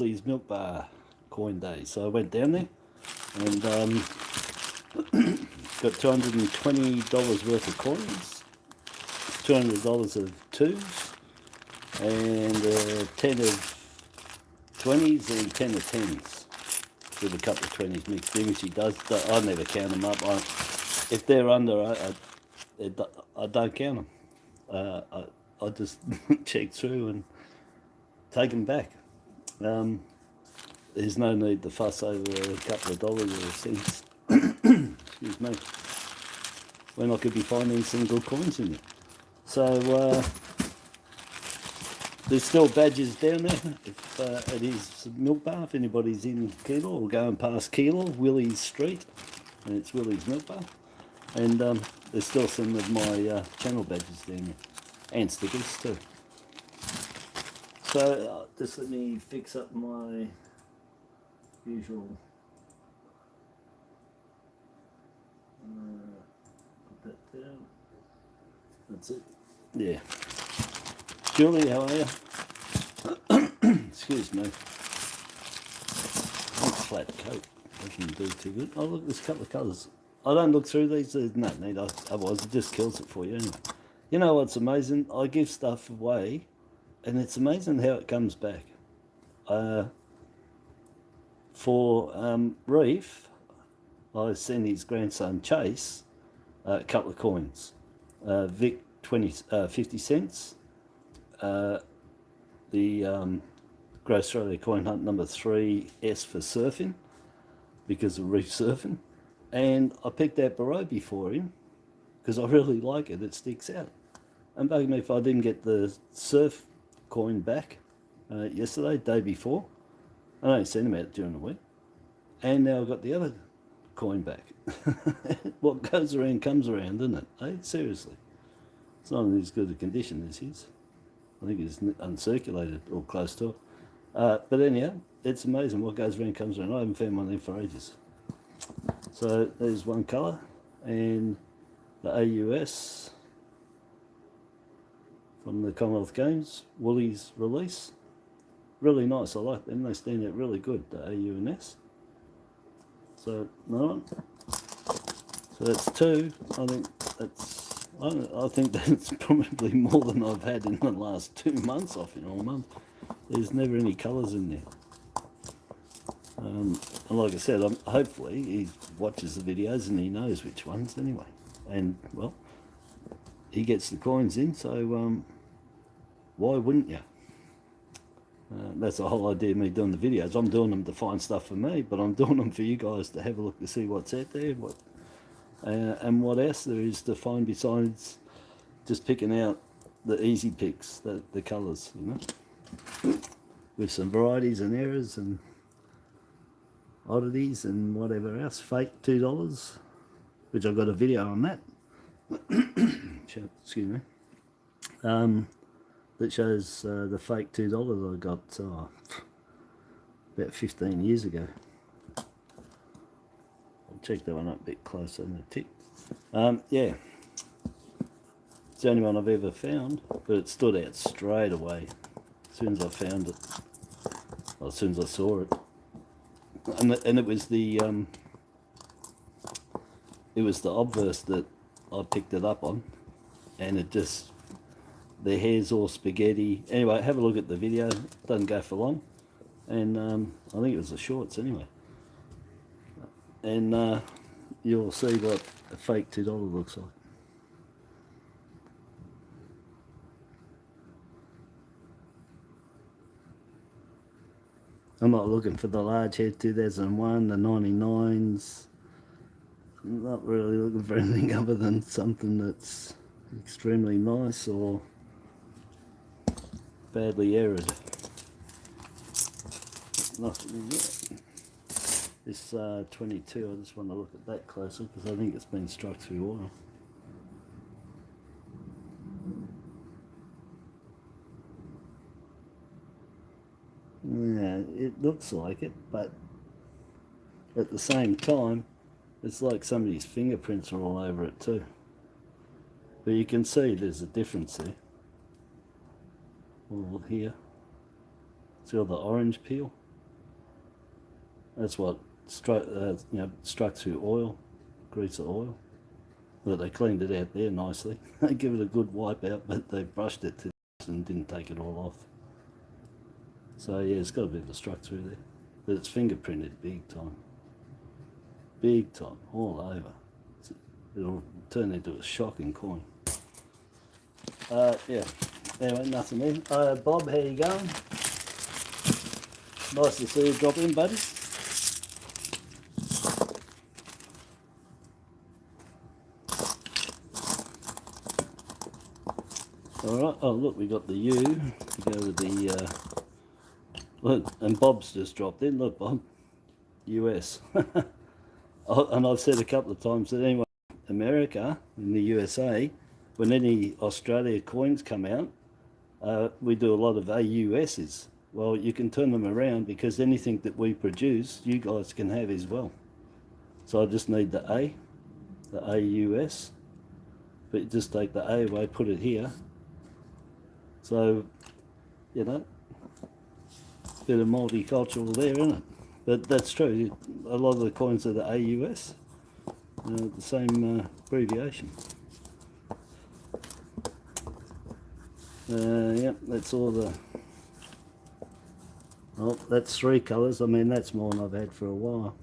Willy's MilkBar coin day. So I went down there and got $220 worth of coins, $200 of twos, and 10 of 20s and 10 of 10s with a couple of 20s mixed in. She does. I never count them up. If they're under, I don't count them. I just check through and take them back. There's no need to fuss over a couple of dollars or cents. Excuse me. When I could be finding some good coins in there. So there's still badges down there. If it is MilkBar, if anybody's in Keilor or going past Keilor, Willy's Street, and it's Willy's MilkBar. And there's still some of my channel badges down there, and stickers too. So just let me fix up my usual put that down. That's it. Yeah. Julie, how are you? Excuse me. Flat coat doesn't do too good. Oh look, there's a couple of colours. I don't look through these. There's no need. Otherwise, it just kills it for you anyway. You know what's amazing? I give stuff away, and it's amazing how it comes back. For Reef, I sent his grandson Chase a couple of coins. Vic 50 cents. The Great Australia Coin Hunt number 3 S for surfing, because of reef surfing. And I picked out Barobi for him because I really like it. It sticks out. And bug me if I didn't get the surf coin back yesterday, day before. I only sent him out during the week. And now I've got the other coin back. What goes around comes around, doesn't it? Hey, seriously. It's not in as good a condition as his. I think it's uncirculated or close to it. But anyhow, it's amazing what goes around comes around. I haven't found one of them for ages. So there's one colour, and the AUS from the Commonwealth Games, Willy's release. Really nice, I like them, they stand out really good, the AU and S. So, another one. So that's 2, I think that's probably more than I've had in the last 2 months off in all month. There's never any colours in there. And like I said, hopefully he watches the videos and he knows which ones anyway. And, well, he gets the coins in, so why wouldn't you? That's the whole idea of me doing the videos. I'm doing them to find stuff for me, but I'm doing them for you guys to have a look to see what's out there, and what else there is to find besides just picking out the easy picks, the colours, you know, with some varieties and errors and oddities and whatever else. Fake $2, which I've got a video on that. Excuse me. That shows the fake $2 I got about 15 years ago. I'll check that one up a bit closer in a tick. Yeah, it's the only one I've ever found, but it stood out straight away as soon as I found it. Well, as soon as I saw it, and it was the obverse that I picked it up on, and it just, the hair's all spaghetti. Anyway, have a look at the video. It doesn't go for long, and I think it was the shorts anyway. And you'll see what a fake $2 looks like. I'm not looking for the large head 2001, the 99s. I'm not really looking for anything other than something that's extremely nice or badly errored. Nothing in there. This 22, I just want to look at that closer because I think it's been struck through oil. Yeah, it looks like it, but at the same time, it's like somebody's fingerprints are all over it too. But you can see there's a difference there. All here. See all the orange peel? That's what struck, struck through oil, grease of oil. But they cleaned it out there nicely. They give it a good wipe out, but they brushed it to and didn't take it all off. So yeah, it's got a bit of a struck through there, but it's fingerprinted big time, all over. It'll turn into a shocking coin. Yeah. Anyway, nothing there. Bob, how you going? Nice to see you drop in, buddy. Alright, oh look, we got the U to go with the, look, and Bob's just dropped in. Look, Bob, US. And I've said a couple of times that anyway, America, in the USA, when any Australia coins come out, we do a lot of AUSs. Well, you can turn them around because anything that we produce, you guys can have as well. So I just need the AUS, but you just take the A away, put it here. So, you know, bit of multicultural there, isn't it? But that's true. A lot of the coins are the AUS, the same abbreviation. Yep, that's all the. Oh, that's 3 colours. I mean, that's more than I've had for a while.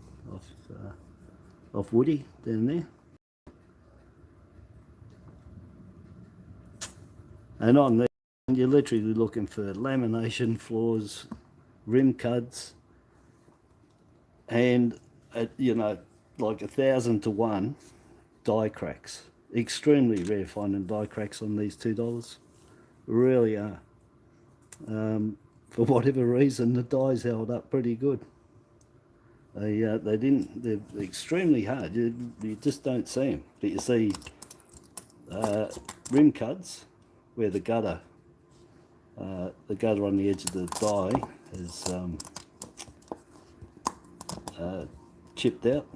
Off Woody down there. And on there, you're literally looking for lamination floors, rim cuds, and you know, like 1,000 to 1 die cracks. Extremely rare finding die cracks on these $2. Really are. For whatever reason, the dies held up pretty good. They didn't. They're extremely hard. You just don't see them. But you see rim cuds where the gutter on the edge of the die is chipped out.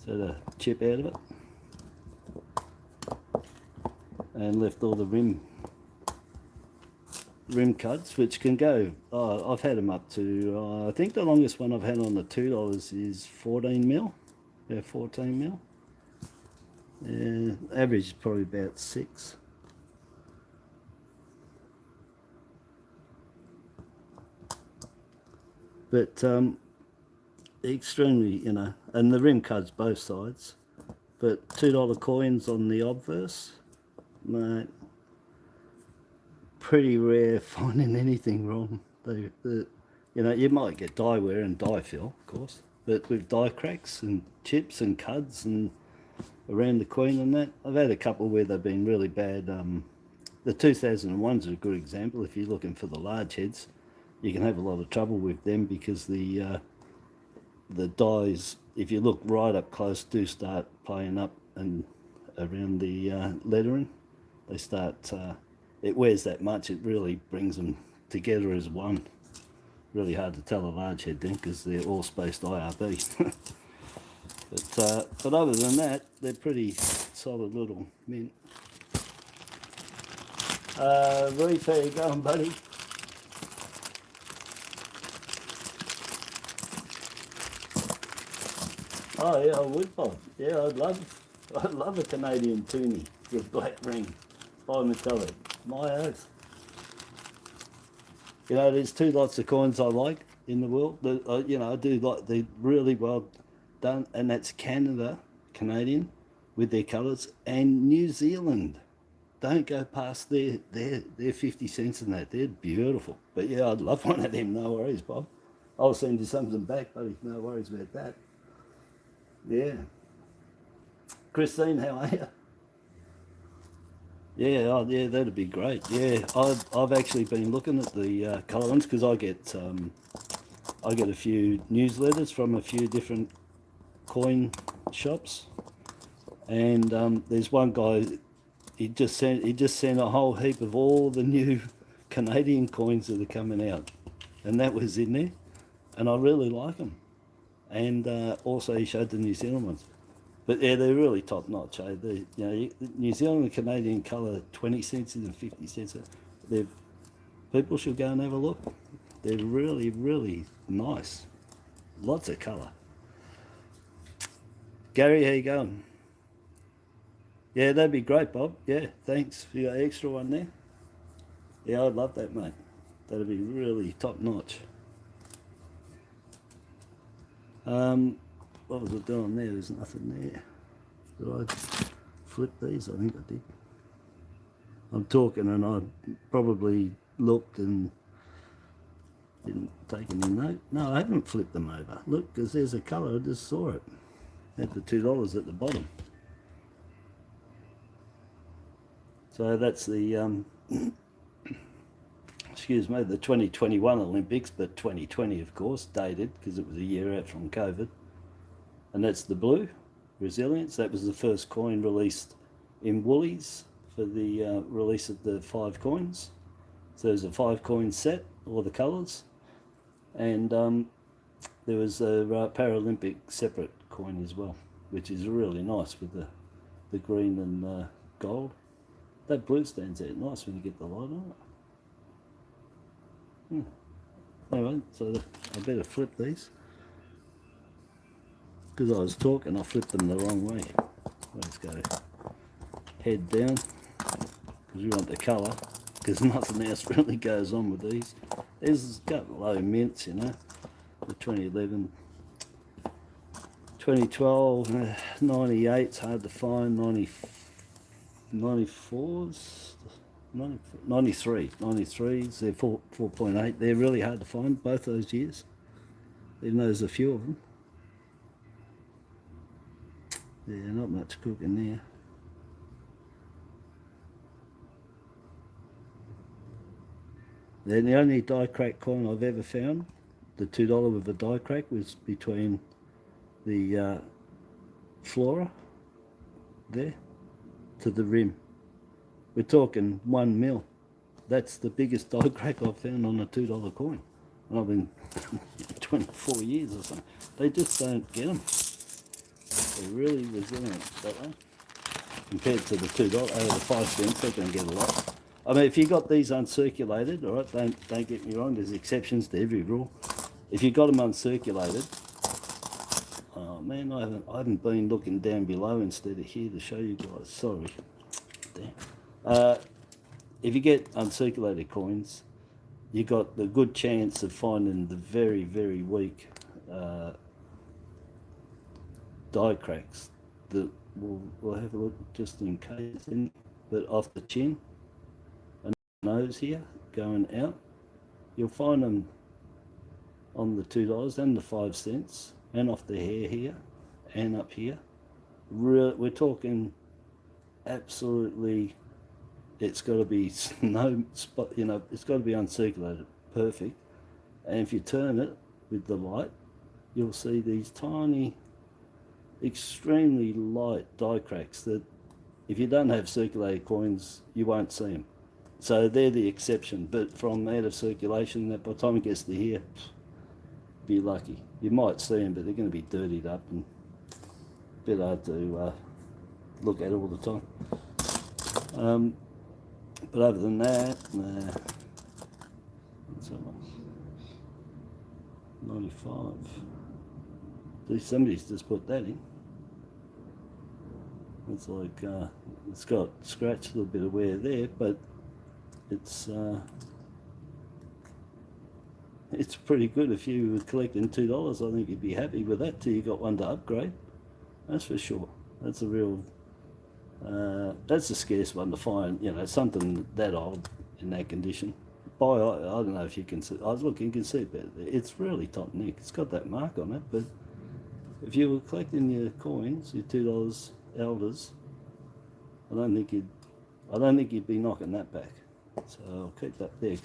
So the chip out of it and left all the rim cuds, which can go, I've had them up to, I think the longest one I've had on the $2 is 14 mil. Yeah, 14 mil. Average is probably about 6. But extremely, you know, and the rim cuds both sides. But $2 coins on the obverse, mate, pretty rare finding anything wrong. You know, you might get die wear and die fill, of course, but with die cracks and chips and cuds and around the coin and that, I've had a couple where they've been really bad. The 2001s are a good example. If you're looking for the large heads, you can have a lot of trouble with them because the dies, if you look right up close, do start playing up and around the lettering. They start, it wears that much, it really brings them together as one. Really hard to tell a large head then because they're all spaced IRB. But other than that, they're pretty solid little mint. Reef, how you going, buddy? Oh yeah, I would, Bob. Yeah, I'd love a Canadian toonie with black ring, bimetallic. My oath. You know, there's 2 lots of coins I like in the world. You know, I do like, they're really well done, and that's Canada, Canadian, with their colours, and New Zealand. Don't go past their 50 cents in that. They're beautiful. But yeah, I'd love one of them. No worries, Bob. I'll send you something back, buddy. No worries about that. Yeah. Christine, how are you? Yeah, oh, yeah, that'd be great. Yeah, I've actually been looking at the colour ones because I get a few newsletters from a few different coin shops, and there's one guy. He just sent a whole heap of all the new Canadian coins that are coming out, and that was in there, and I really like them. And also he showed the New Zealand ones. But yeah, they're really top notch. Eh? You know, New Zealand and Canadian colour 20 cents and 50 cents. People should go and have a look. They're really, really nice. lots of colour. Gary, how you going? Yeah, that'd be great, Bob. Yeah, thanks for your extra one there. Yeah, I'd love that, mate. That'd be really top notch. What was I doing there? There's nothing there. Did I flip these? I think I did. I'm talking and I probably looked and didn't take any note. No, I haven't flipped them over. Look, because there's a colour, I just saw it. At the $2 at the bottom. So that's the, excuse me, the 2021 Olympics, but 2020 of course, dated because it was a year out from COVID. And that's the blue, Resilience. That was the first coin released in Woolies for the release of the 5 coins. So there's a 5 coin set, all the colours. And there was a Paralympic separate coin as well, which is really nice with the green and gold. That blue stands out nice when you get the light on it. Anyway, so I better flip these. Because I was talking, I flipped them the wrong way. Let's go head down, because we want the colour, because nothing else really goes on with these. There's a couple of low mints, you know, the 2011, 2012, 98's hard to find, 94's, 93's, they're 4.8, they're really hard to find, both those years, even though there's a few of them. Yeah, not much cooking there. Then the only die crack coin I've ever found, the $2 with a die crack, was between the flora there to the rim. We're talking 1 mil. That's the biggest die crack I've found on a $2 coin. And I've been 24 years or something. They just don't get them. They're really resilient that way. Compared to the $2, the 5 cents, they don't get a lot. I mean, if you got these uncirculated, all right, don't get me wrong, there's exceptions to every rule. If you got them uncirculated, oh man, I haven't been looking down below instead of here to show you guys. Sorry. Damn. If you get uncirculated coins, you got the good chance of finding the very, very weak die cracks that we'll have a look just in case. But off the chin and nose here going out, you'll find them on the $2 and the 5 cents, and off the hair here and up here. We're talking absolutely, it's got to be no spot, you know, it's got to be uncirculated, perfect. And if you turn it with the light, you'll see these tiny, extremely light die cracks that if you don't have circulated coins, you won't see them. So they're the exception, but from out of circulation, that by the time it gets to here, be lucky. You might see them, but they're going to be dirtied up and a bit hard to look at all the time. But other than that, nah. 95. Somebody's just put that in. It's like, it's got scratch, a little bit of wear there, but it's pretty good. If you were collecting $2, I think you'd be happy with that till you got one to upgrade. That's for sure. That's a real, that's a scarce one to find, you know, something that old in that condition. I don't know if you can see, look, you can see it better there. It's really top nick. It's got that mark on it, but if you were collecting your coins, your $2 elders, I don't think you'd be knocking that back. So I'll keep that there.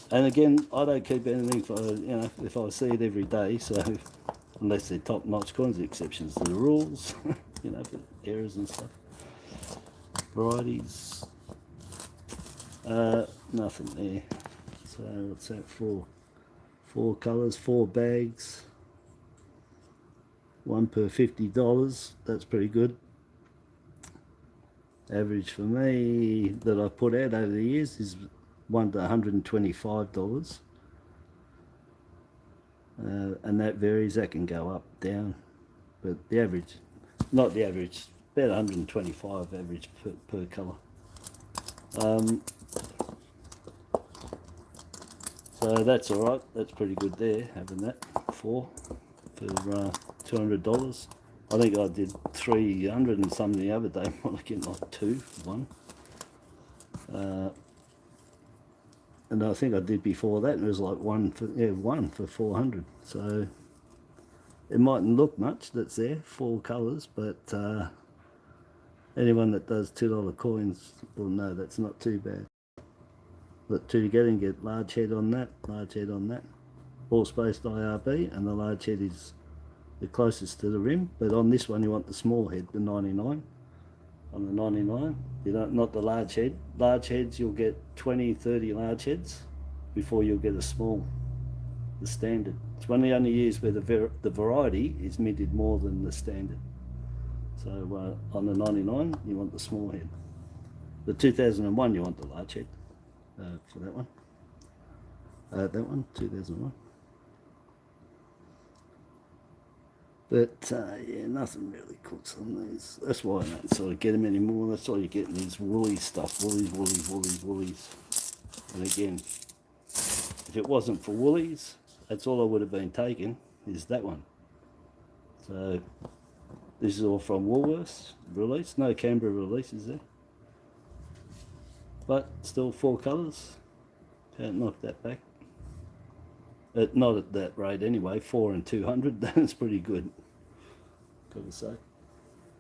And again, I don't keep anything for, you know, if I see it every day. So unless they're top-notch coins, exceptions to the rules, you know, for errors and stuff. Varieties, nothing there. So what's that for? 4 colours, 4 bags. 1 per $50, that's pretty good. Average for me that I've put out over the years is 1 to $125. and that varies. That can go up, down, but the average, not the average, about 125 average per colour. So that's all right. That's pretty good there, having that for $200. I think I did 300 and some the other day. Well, I get like one. And I think I did before that, and it was like one for 400. So it mightn't look much that's there, 4 colours, but anyone that does $2 coins will know that's not too bad. But to get and get large head on that, ball spaced IRB, and the large head is the closest to the rim. But on this one you want the small head, the 99. On the 99, you don't, not the large head. Large heads you'll get 20, 30 large heads before you'll get a small, the standard. It's one of the only years where the variety is minted more than the standard. So on the 99 you want the small head. The 2001 you want the large head. For that one. That one, 2001. But yeah, nothing really cooks on these. That's why I don't sort of get them anymore. That's all you're getting is woolly stuff. Woolies. And again, if it wasn't for woolies, that's all I would have been taking, is that one. So this is all from Woolworths release. No Canberra releases there. But still 4 colours. Can't knock that back. Not at that rate anyway. 4 and 200. That's pretty good, gotta say.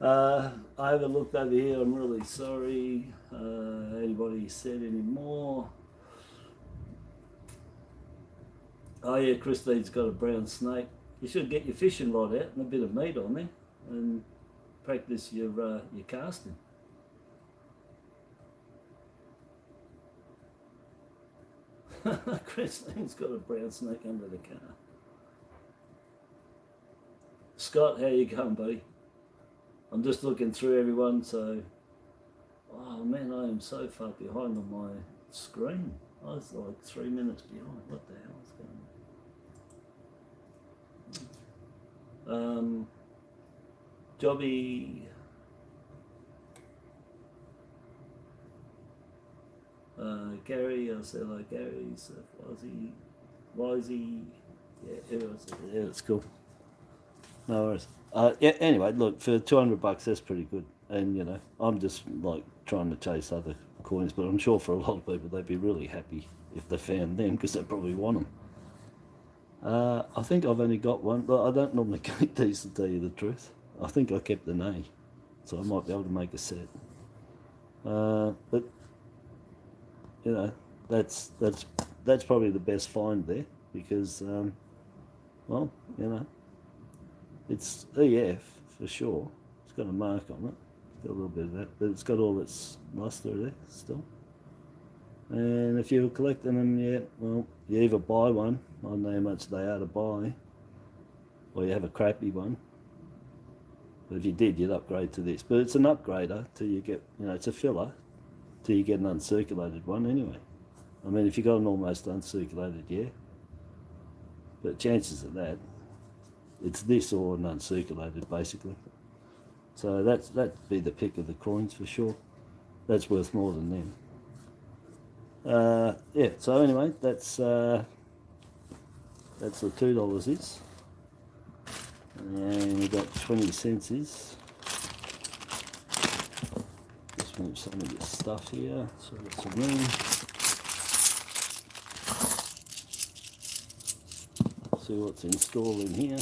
I haven't looked over here. I'm really sorry. Anybody said any more? Oh yeah, Christine's got a brown snake. You should get your fishing rod out and a bit of meat on there and practice your casting. Christine's got a brown snake under the car. Scott, how you going, buddy? I'm just looking through everyone, so... Oh man, I am so far behind on my screen. I was like 3 minutes behind. What the hell is going on? Jobby... Gary, I'll say hello, Gary, Wisey, yeah, everyone's yeah, that's cool. No worries. Yeah, anyway, look, for $200, that's pretty good. And, you know, I'm just, like, trying to chase other coins, but I'm sure for a lot of people, they'd be really happy if they found them, because they probably want them. I think I've only got one, but I don't normally keep these, to tell you the truth. I think I kept an A, so I might be able to make a set. But you know, that's probably the best find there, because well, you know, it's EF for sure. It's got a mark on it. It's got a little bit of that, but it's got all its luster there still. And if you're collecting them, yeah, well, you either buy one, I don't know how much they are to buy, or you have a crappy one. But if you did, you'd upgrade to this. But it's an upgrader till you get, you know, it's a filler till you get an uncirculated one anyway. I mean, if you got an almost uncirculated, yeah. But chances of that, it's this or an uncirculated, basically. So that'd be the pick of the coins for sure. That's worth more than them. Yeah, so anyway, that's the $2 is. And we got 20 cents is. Just move some of this stuff here so it's some room. See what's installed in here.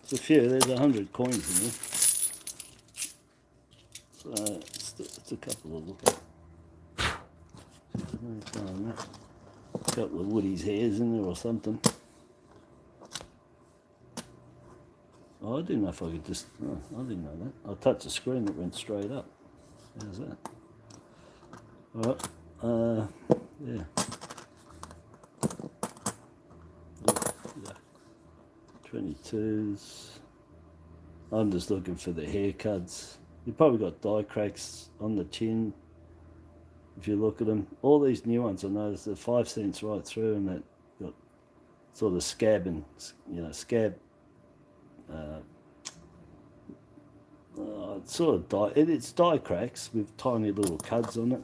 It's a few, there's 100 coins in there. So it's a couple of look at. A couple of Woody's hairs in there or something. Oh, I didn't know if I could just, oh, I didn't know that. I touched the screen, that went straight up. How's that? Alright, yeah. 22s. I'm just looking for the haircuts. You've probably got die cracks on the chin if you look at them. All these new ones I noticed, they're 5 cents right through, and that got sort of scab and, you know, scab. It's sort of it's die cracks with tiny little cuds on it.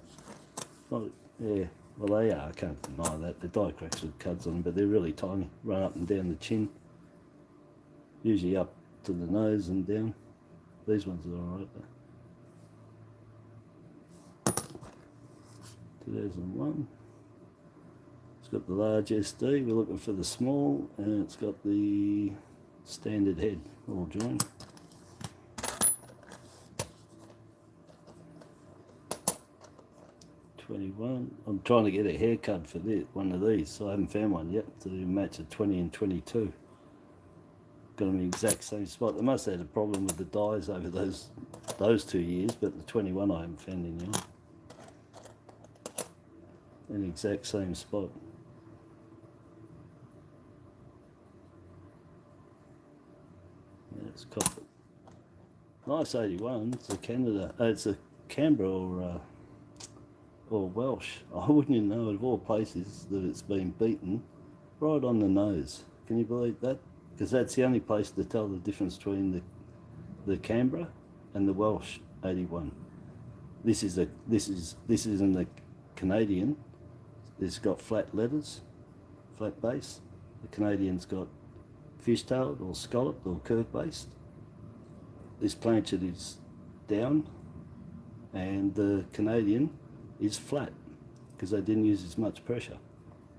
Not, yeah, well they are, I can't deny that. They're die cracks with cuds on them, but they're really tiny. Run up and down the chin. Usually up to the nose and down. These ones are alright though. 2001. It's got the large SD, we're looking for the small, and it's got the standard head all joined. I'm trying to get a haircut for this, one of these, so I haven't found one yet to match a 20 and 22. Got them in the exact same spot. They must have had a problem with the dyes over those 2 years, but the 21 I haven't found any on. In the exact same spot. Yeah, it's copper. Nice 81. It's a Canada. It's a Canberra or Welsh. I wouldn't even know of all places that it's been beaten right on the nose. Can you believe that? Because that's the only place to tell the difference between the Canberra and the Welsh 81. This isn't the Canadian. It's got flat letters, flat base. The Canadian's got fishtailed or scalloped or curved based. This planchet is down, and the Canadian is flat because they didn't use as much pressure.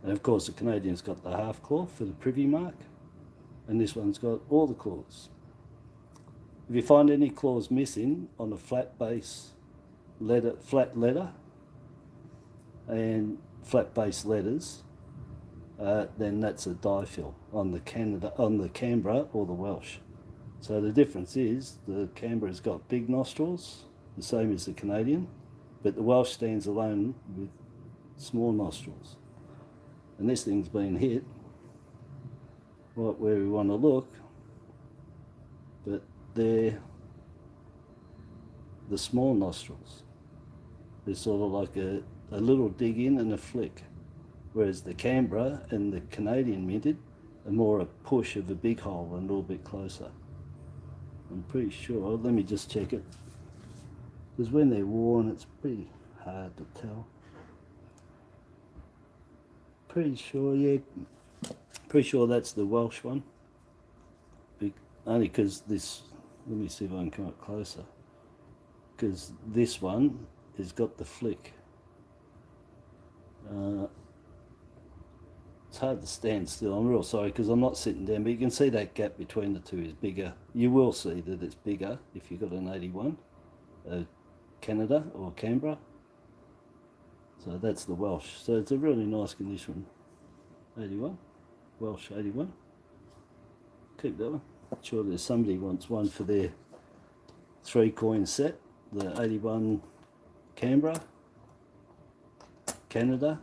And of course the Canadian's got the half claw for the privy mark, and this one's got all the claws. If you find any claws missing on a flat base letter, flat letter and flat base letters, then that's a die fill on the Canberra or the Welsh. So the difference is the Canberra's got big nostrils, the same as the Canadian, but the Welsh stands alone with small nostrils. And this thing's been hit right where we want to look, but they're the small nostrils. They're sort of like a little dig in and a flick, whereas the Canberra and the Canadian minted are more a push of a big hole and a little bit closer. I'm pretty sure, let me just check it, because when they're worn it's pretty hard to tell. Pretty sure, yeah, pretty sure that's the Welsh one. Only because this, let me see if I can come up closer, because this one has got the flick. It's hard to stand still. I'm real sorry because I'm not sitting down, but you can see that gap between the two is bigger. You will see that it's bigger if you've got an 81, Canada or Canberra. So that's the Welsh. So it's a really nice condition. 81, Welsh 81. Keep that one. Sure there's somebody wants one for their 3 coin set. The 81 Canberra, Canada,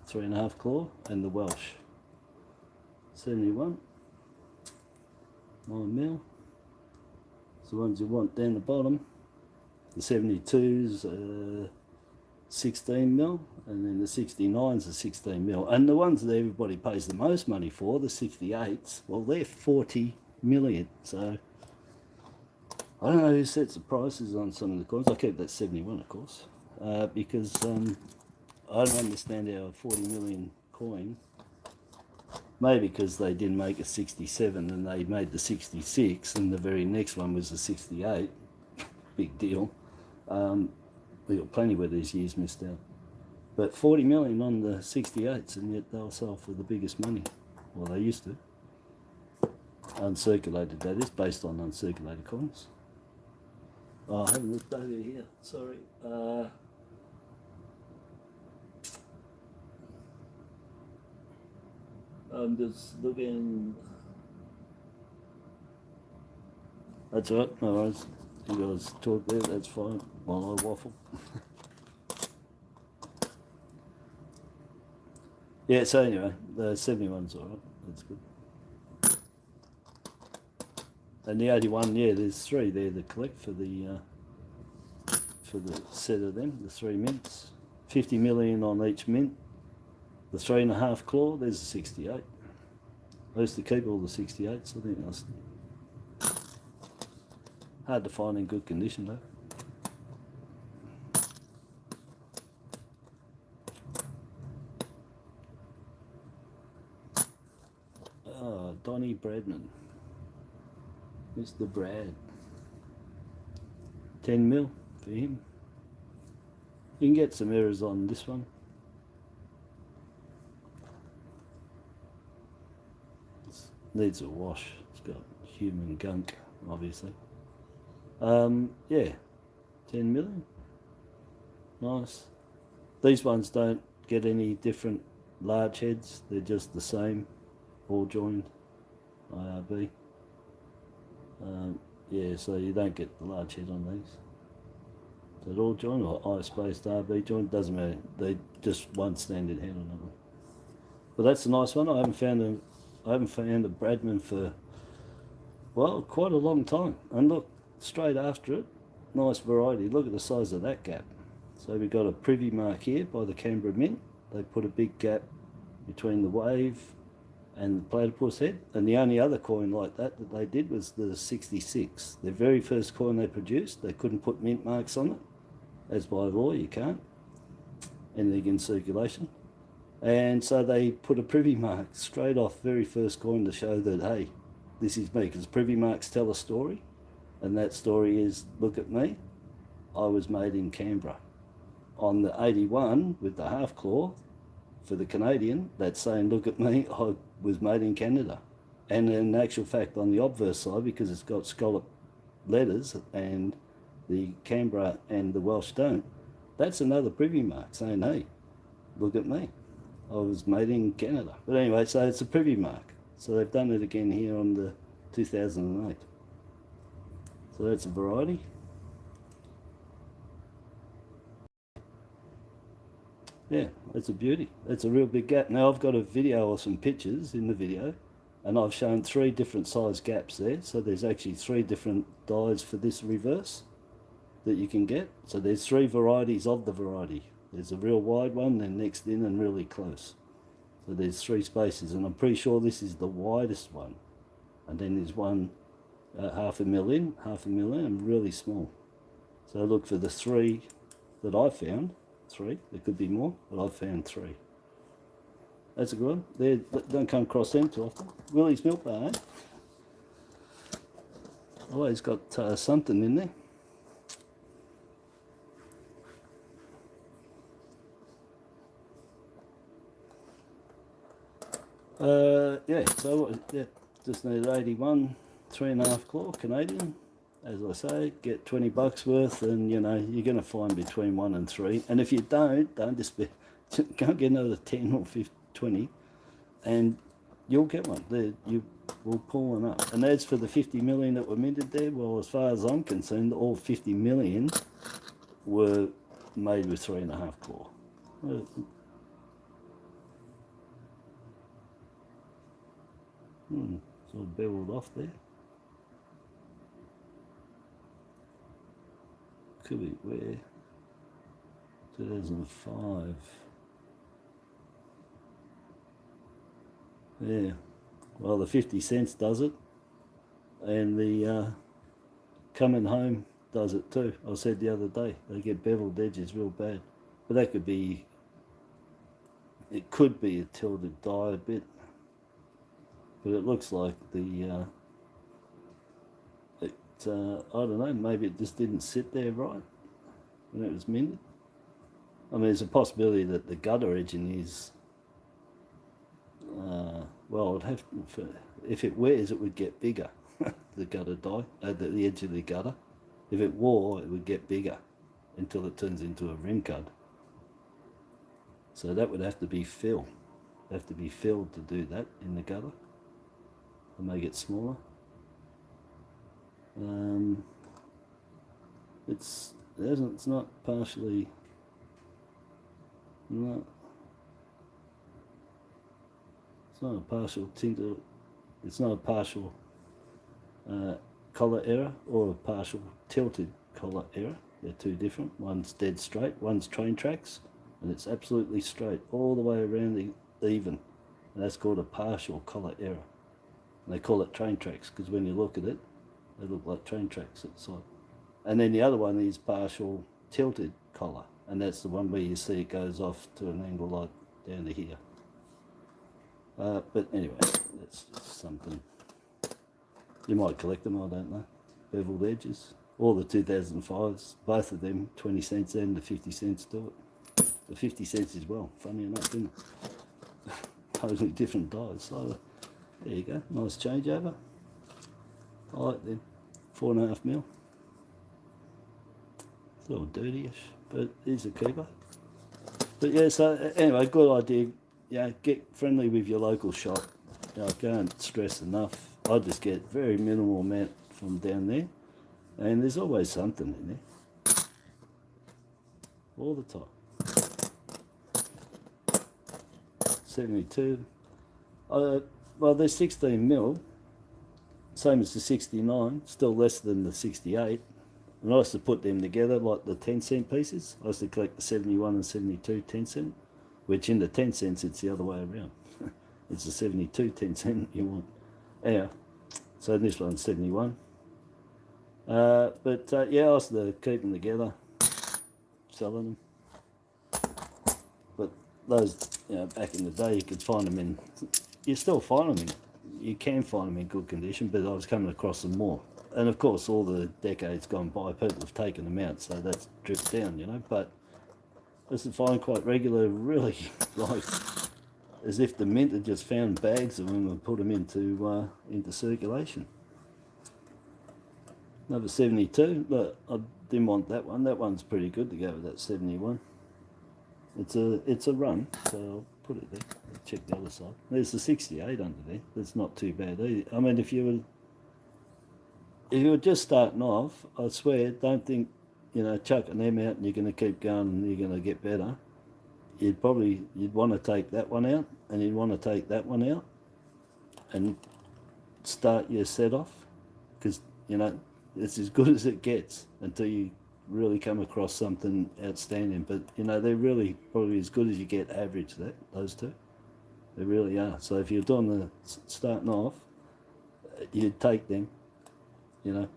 3.5 claw, and the Welsh 71, 9 mil. It's the ones you want down the bottom. The 72s 16 mil, and then the 69s are 16 mil. And the ones that everybody pays the most money for, the 68s, well, they're 40 million. So I don't know who sets the prices on some of the coins. I keep that 71, of course, because I don't understand how a 40 million coin, maybe because they didn't make a 67 and they made the 66 and the very next one was the 68, big deal. We got plenty where these years missed out. But 40 million on the 68s, and yet they'll sell for the biggest money. Well, they used to. Uncirculated, that is, based on uncirculated coins. Oh, I haven't looked over here, sorry. I'm just looking. That's all right, no worries. You guys talk there, that's fine, while I waffle. Yeah, so anyway, the 71's all right, that's good. And the 81, yeah, there's 3 there to collect for the for the set of them, the 3 mints. 50 million on each mint. The 3.5 claw, there's a 68. I used to keep all the 68s, I think that's hard to find in good condition though. Oh, Donny Bradman. Mr. Brad. 10 mil for him. You can get some errors on this one. Needs a wash. It's got human gunk, obviously. Yeah, 10 million. Nice. These ones don't get any different large heads. They're just the same, all joined. IRB. Yeah, so you don't get the large head on these. Is it all joined or I spaced RB joint? Doesn't matter. They just one standard head on them. But that's a nice one. I haven't found a Bradman for, well, quite a long time. And look, straight after it, nice variety. Look at the size of that gap. So we've got a privy mark here by the Canberra Mint. They put a big gap between the wave and the platypus head. And the only other coin like that they did was the 66. The very first coin they produced, they couldn't put mint marks on it. As by law, you can't. Anything in circulation. And so they put a privy mark straight off very first coin to show that, hey, this is me, because privy marks tell a story, and that story is, look at me, I was made in Canberra. On the 81 with the half claw for the Canadian, that's saying, look at me, I was made in Canada. And in actual fact, on the obverse side, because it's got scallop letters and the Canberra and the Welsh don't, that's another privy mark saying, hey, look at me, I was made in Canada. But anyway, so it's a privy mark. So they've done it again here on the 2008. So that's a variety. Yeah, that's a beauty. That's a real big gap. Now I've got a video or some pictures in the video, and I've shown 3 different size gaps there. So there's actually 3 different dies for this reverse that you can get. So there's 3 varieties of the variety. There's a real wide one, then next in, and really close. So there's 3 spaces, and I'm pretty sure this is the widest one. And then there's one half a mil in, and really small. So look for the 3 that I found. 3, there could be more, but I've found 3. That's a good one. They don't come across them too often. Willy's MilkBar, eh? Oh, he's got something in there. Yeah, so yeah, just need 81, 3.5 claw Canadian. As I say, get 20 bucks worth, and you know you're going to find between 1 and 3. And if you don't despair. Go get another 10 or 50, 20, and you'll get one. You will pull one up. And as for the 50 million that were minted there, well, as far as I'm concerned, all 50 million were made with 3.5 claw. Sort of beveled off there. Could be where? 2005. Yeah. Well, the 50 cents does it, and the coming home does it too. I said the other day they get beveled edges real bad, but that could be. It could be a tilted die a bit, but it looks like the. I don't know, maybe it just didn't sit there right when it was minted. I mean, there's a possibility that the gutter edging is, well, it'd have to, if it wears, it would get bigger, the gutter die, the edge of the gutter. If it wore, it would get bigger until it turns into a rim cut. So that would have to be filled. Have to be filled to do that in the gutter to make it smaller. It's not partially, no, it's not a partial tinted, it's not a partial collar error or a partial tilted collar error. They're two different. One's dead straight, one's train tracks, and it's absolutely straight all the way around the even. And that's called a partial collar error. And they call it train tracks because when you look at it, they look like train tracks at the side. And then the other one is partial tilted collar, and that's the one where you see it goes off to an angle like down to here. But anyway, that's just something. You might collect them, I don't know. Beveled edges. All the 2005s, both of them, 20 cents and the 50 cents do it. The 50 cents is, well, funny enough, isn't it? Totally different dies. So there you go, nice changeover. I like them, 4.5 mil. It's a little dirty-ish, but he's a keeper. But yeah, so anyway, good idea. Yeah, get friendly with your local shop. You know, I can't stress enough. I just get very minimal amount from down there, and there's always something in there. All the time. 72. Well, they're 16 mil, same as the 69, still less than the 68. And I used to put them together like the 10-cent pieces. I used to collect the 71 and 72 10-cent, which in the 10 cents it's the other way around. It's the 72 10-cent you want. Anyhow, so this one's 71. Yeah, I used to keep them together, selling them. But those, you know, back in the day, you could find them in. You still find them in. You can find them in good condition, but I was coming across them more. And of course, all the decades gone by, people have taken them out, so that's dripped down, you know. But I used to find quite regular, really, like, as if the mint had just found bags of them and put them into circulation. Another 72, but I didn't want that one. That one's pretty good to go with that 71. It's a run, so I'll put it there. Check the other side. There's the 68 under there. That's not too bad either. I mean, if you were just starting off, I swear, don't think, you know, chucking them out and you're going to keep going and you're going to get better. You'd want to take that one out, and you'd want to take that one out and start your set off, because, you know, it's as good as it gets until you really come across something outstanding. But, you know, they're really probably as good as you get average, those two. They really are. So if you're doing the starting off, you'd take them. You know,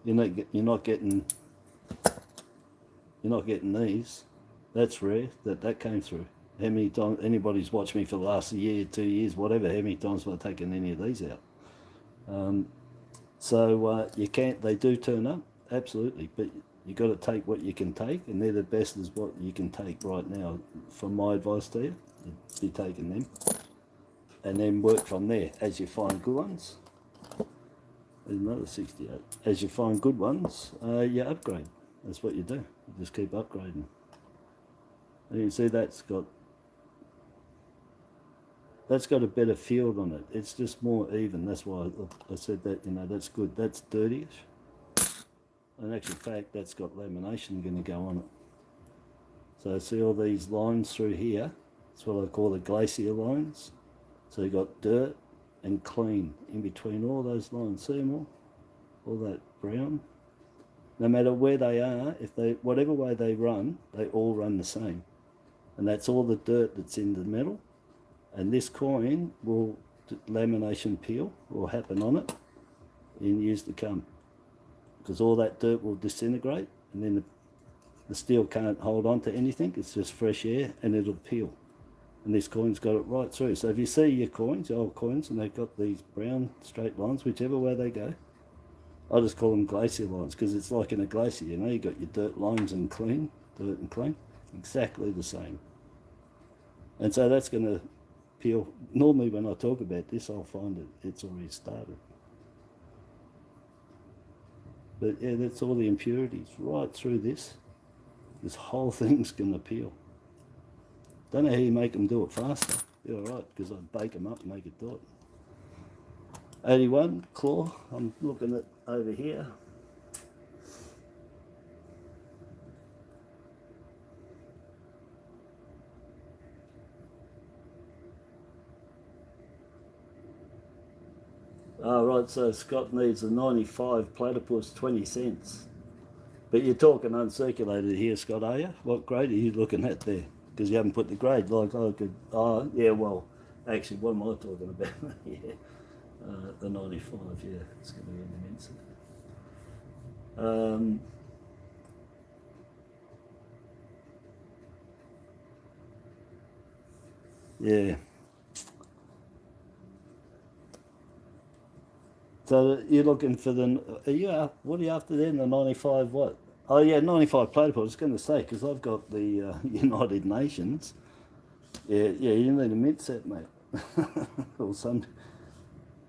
you're not getting these. That's rare that came through. How many times anybody's watched me for the last year, 2 years, whatever? How many times have I taken any of these out? You can't. They do turn up, absolutely, but you got to take what you can take, and they're the best as what you can take right now. From my advice to you, you'd be taking them, and then work from there as you find good ones. There's another 68. As you find good ones, you upgrade. That's what you do. You just keep upgrading. And you can see that's got a better field on it. It's just more even. That's why I said that, you know, that's good. That's dirty-ish. In actual fact, that's got lamination going to go on it. So see all these lines through here? That's what I call the glacier lines. So you've got dirt and clean in between all those lines. See them all that brown? No matter where they are, whatever way they all run the same. And that's all the dirt that's in the metal. And this coin will, lamination peel will happen on it in years to come. Because all that dirt will disintegrate, and then the steel can't hold on to anything. It's just fresh air, and it'll peel. And this coin's got it right through. So if you see your coins, your old coins, and they've got these brown straight lines, whichever way they go, I just call them glacier lines, because it's like in a glacier, you know, you got your dirt lines and clean, dirt and clean, exactly the same. And so that's going to peel. Normally when I talk about this, I'll find it's already started. But yeah, that's all the impurities right through this. This whole thing's going to peel. Don't know how you make them do it faster. You're all right, because I bake them up and make it do it. 81 claw. I'm looking at over here. Oh, right, so Scott needs a 95 platypus, 20 cents. But you're talking uncirculated here, Scott, are you? What grade are you looking at there? Because you haven't put the grade. Like I could. Oh, yeah. Well, actually, what am I talking about? Yeah, the 95. Yeah, it's going to be in the mince. Yeah. So you're looking for the, what are you after then, the 95 what? Oh yeah, 95 platypus, I was going to say, because I've got the United Nations. Yeah, you need a mint set, mate. Or some,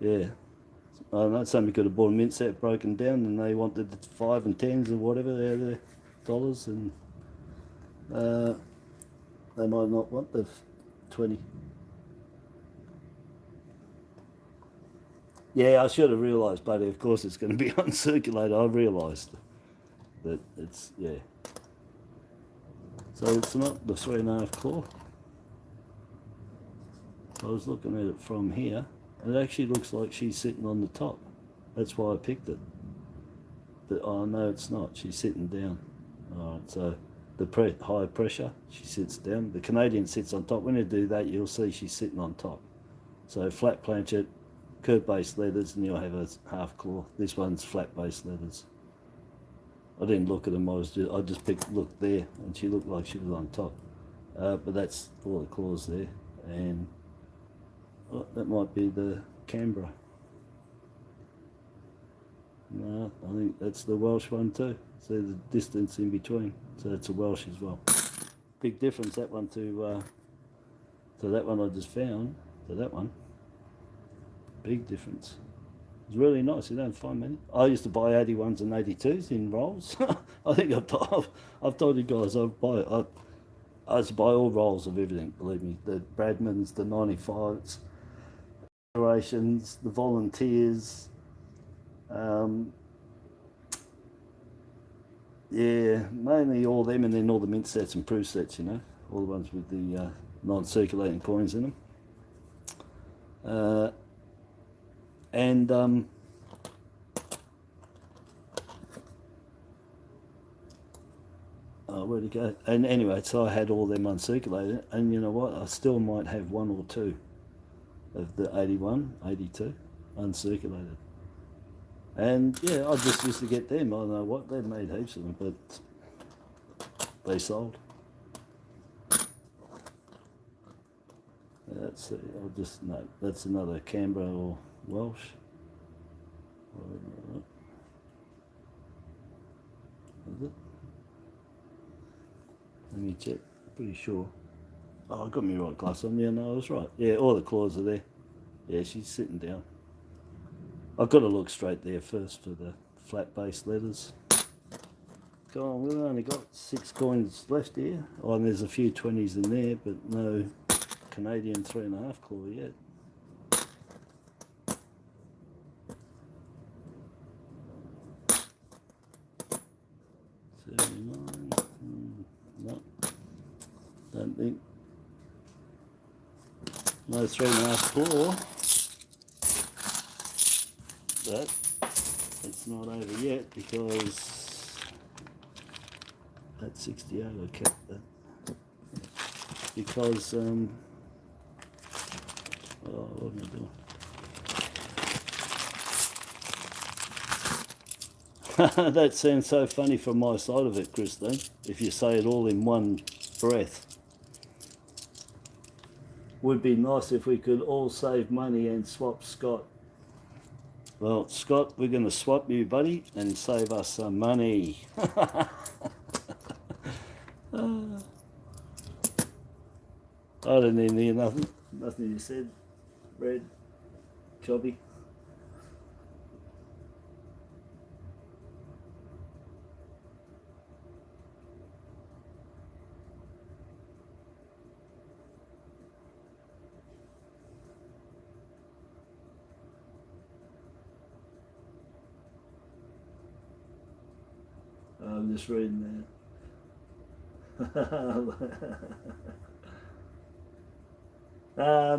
yeah. I don't know, somebody could have bought a mint set broken down and they wanted the 5 and 10s or whatever, they're their dollars, and they might not want the 20. Yeah, I should have realised, buddy. Of course, it's going to be uncirculated. I realised that it's, yeah. So it's not the 3.5 claw. I was looking at it from here. It actually looks like she's sitting on the top. That's why I picked it. But oh no, it's not. She's sitting down. All right, so the high pressure, she sits down. The Canadian sits on top. When you do that, you'll see she's sitting on top. So flat planchet, curve base leathers, and you'll have a half claw. This one's flat base leathers. I didn't look at them. I just looked there, and she looked like she was on top. But that's all the claws there, and that might be the Canberra. No, I think that's the Welsh one too. So the distance in between. So that's a Welsh as well. Big difference, that one to that one I just found, to that one. Big difference. It's really nice. You don't find many. I used to buy 81s and 82s in rolls. I think I've told you guys I used to buy all rolls of everything. Believe me, the Bradmans, the 95s, Generations, the Volunteers. Yeah, mainly all them, and then all the mint sets and proof sets. You know, all the ones with the non-circulating coins in them. Oh, where'd it go? And anyway, so I had all them uncirculated, and you know what? I still might have 1 or 2 of the 81, 82 uncirculated. And yeah, I just used to get them. I don't know what, they've made heaps of them, but they sold. That's I'll just no. That's another Canberra or Welsh. Is it? Let me check. Pretty sure. Oh, I got my right glass on. Yeah, no, I was right. Yeah, all the claws are there. Yeah, she's sitting down. I've got to look straight there first for the flat base letters. Go on, we've only got 6 coins left here. Oh, and there's a few 20s in there, but no Canadian 3.5 claw yet. No, don't think. No 3.5 claw. But it's not over yet because at 68 I kept that. Because oh, what am I doing? That sounds so funny from my side of it, Christine, if you say it all in one breath. Would be nice if we could all save money and swap Scott. Well, Scott, we're going to swap you, buddy, and save us some money. I didn't even hear nothing you said, Red, Chubby. I'm just reading that.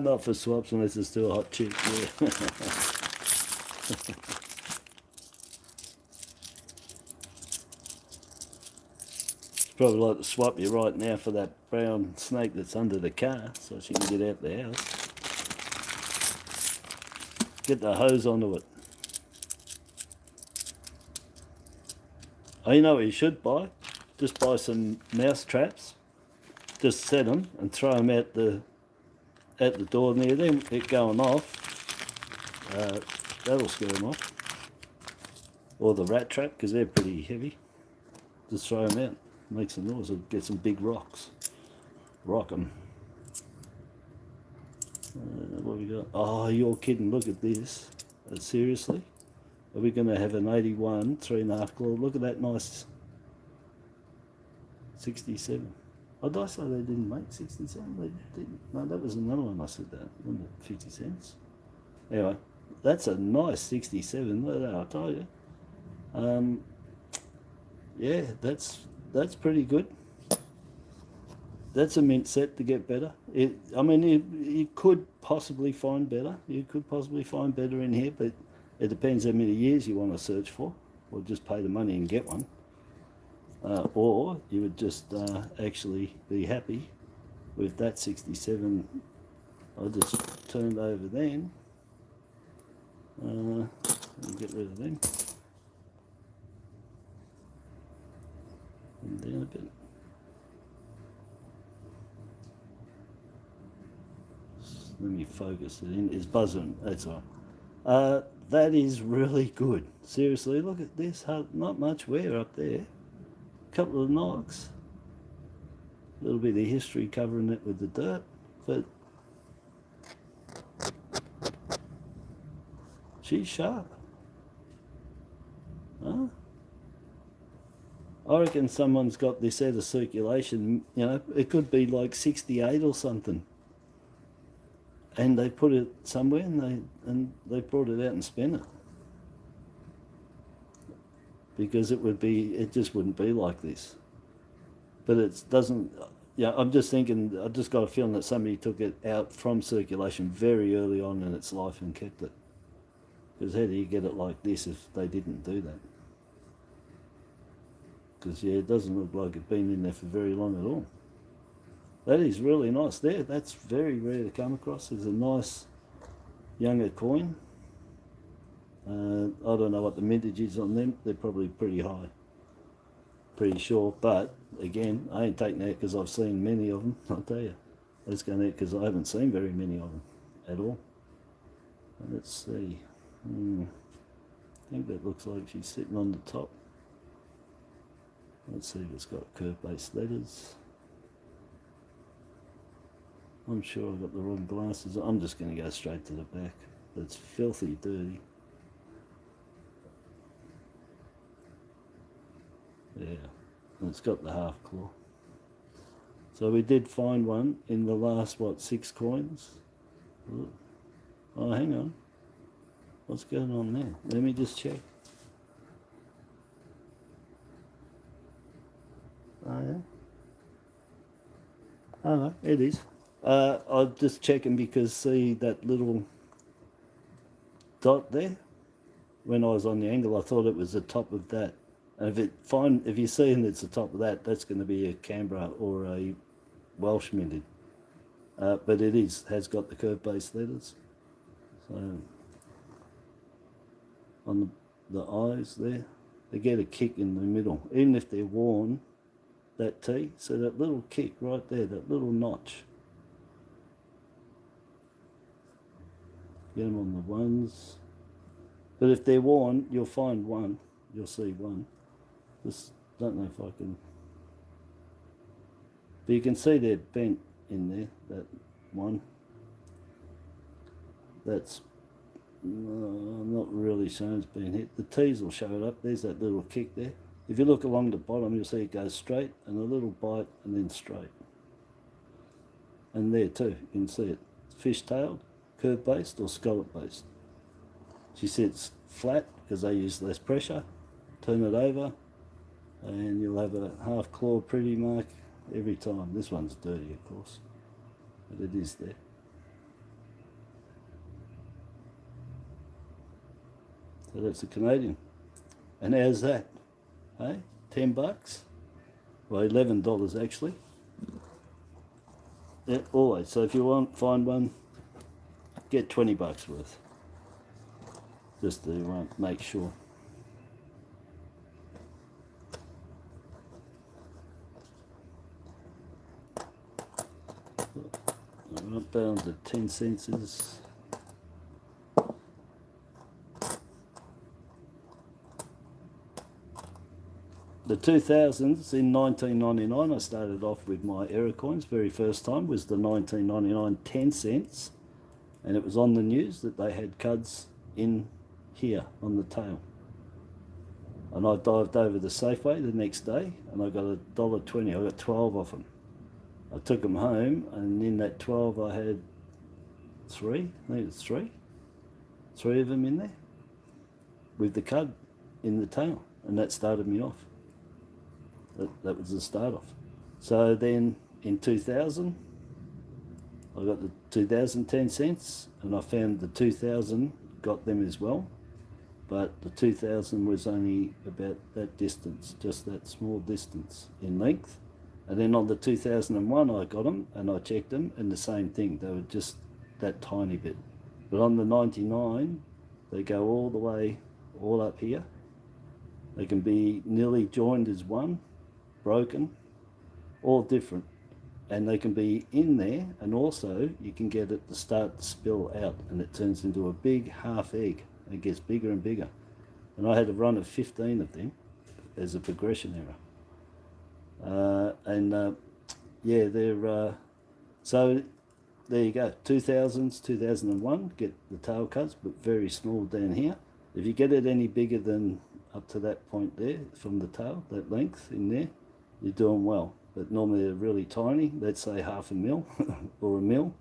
Not for swaps unless it's still a hot chick, yeah. probably like to swap you right now for that brown snake that's under the car so she can get out the house. Get the hose onto it. Oh, you know what you should buy? Just buy some mouse traps. Just set them and throw them at the door near them. It going off. That'll scare them off. Or the rat trap, because they're pretty heavy. Just throw them out. Make some noise. Or get some big rocks. Rock them. What we got? Oh, you're kidding. Look at this. Seriously? Are we going to have an 81, 3.5 claw? Look at that nice 67. Oh, did I say they didn't make 67? They didn't. No, that was another one I said that. Wasn't it 50 cents? Anyway, that's a nice 67. Look at that, I told you. Yeah, that's pretty good. That's a mint set to get better. I mean, you could possibly find better. You could possibly find better in here, but it depends how many years you want to search for, or just pay the money and get one. Or you would just actually be happy with that 67. I'll just turn it over then. And get rid of them. And down a bit. Let me focus it in. It's buzzing. That's all right. That is really good. Seriously, look at this. Not much wear up there. Couple of knocks. A little bit of history covering it with the dirt, but she's sharp. Huh? I reckon someone's got this out of circulation. You know, it could be like 68 or something. And they put it somewhere and they brought it out and spent it. Because it just wouldn't be like this. But it doesn't, I'm just thinking, I just got a feeling that somebody took it out from circulation very early on in its life and kept it. Because how do you get it like this if they didn't do that? Because, yeah, it doesn't look like it's been in there for very long at all. That is really nice there. That's very rare to come across. There's a nice younger coin. I don't know what the mintage is on them. They're probably pretty high. Pretty sure. But, again, I ain't taking that because I've seen many of them. I'll tell you. Let's go there because I haven't seen very many of them at all. Let's see. I think that looks like she's sitting on the top. Let's see if it's got curve-based letters. I'm sure I've got the wrong glasses. I'm just going to go straight to the back. It's filthy dirty. Yeah, and it's got the half claw. So we did find one in the last, 6 coins? Oh, hang on. What's going on there? Let me just check. Oh, yeah? Oh, no, it is. I'm just checking because see that little dot there? When I was on the angle, I thought it was the top of that. And if you see it's the top of that, that's going to be a Canberra or a Welsh minted. But it has got the curve-based letters. So on the eyes there, they get a kick in the middle, even if they're worn. That T, so that little kick right there, that little notch. Get them on the ones. But if they're worn, you'll find one. You'll see one. Just don't know if I can. But you can see they're bent in there, that one. That's not really showing it's been hit. The T's will show it up. There's that little kick there. If you look along the bottom, you'll see it goes straight and a little bite and then straight. And there too, you can see it. Fish-tailed, curve-based or scallop-based. She sits flat because they use less pressure. Turn it over and you'll have a half claw pretty mark every time. This one's dirty, of course, but it is there. So that's a Canadian. And how's that? Hey, $10? Well, $11 actually. Yeah, always. So if you find one, get 20 bucks worth, just to make sure. Alright, down to 10 cents. The 2000s, in 1999, I started off with my error coins. Very first time was the 1999 10 cents, and it was on the news that they had cuds in here on the tail. And I dived over the Safeway the next day, and I got $1.20. I got 12 off them. I took them home, and in that 12 I had three of them in there with the cud in the tail, and that started me off. That was the start off. So then in 2000, I got the 2010 cents, and I found the 2000 got them as well, but the 2000 was only about that distance, just that small distance in length. And then on the 2001 I got them, and I checked them, and the same thing, they were just that tiny bit. But on the 99, they go all the way, all up here. They can be nearly joined as one, broken, all different, and they can be in there, and also you can get it to start to spill out, and it turns into a big half egg. It gets bigger and bigger, and I had a run of 15 of them as a progression error. Yeah, they're so there you go. 2000s, 2001, get the tail cuts, but very small down here. If you get it any bigger than up to that point there from the tail, that length in there, you're doing well. But normally they're really tiny, let's say half a mil or a mil,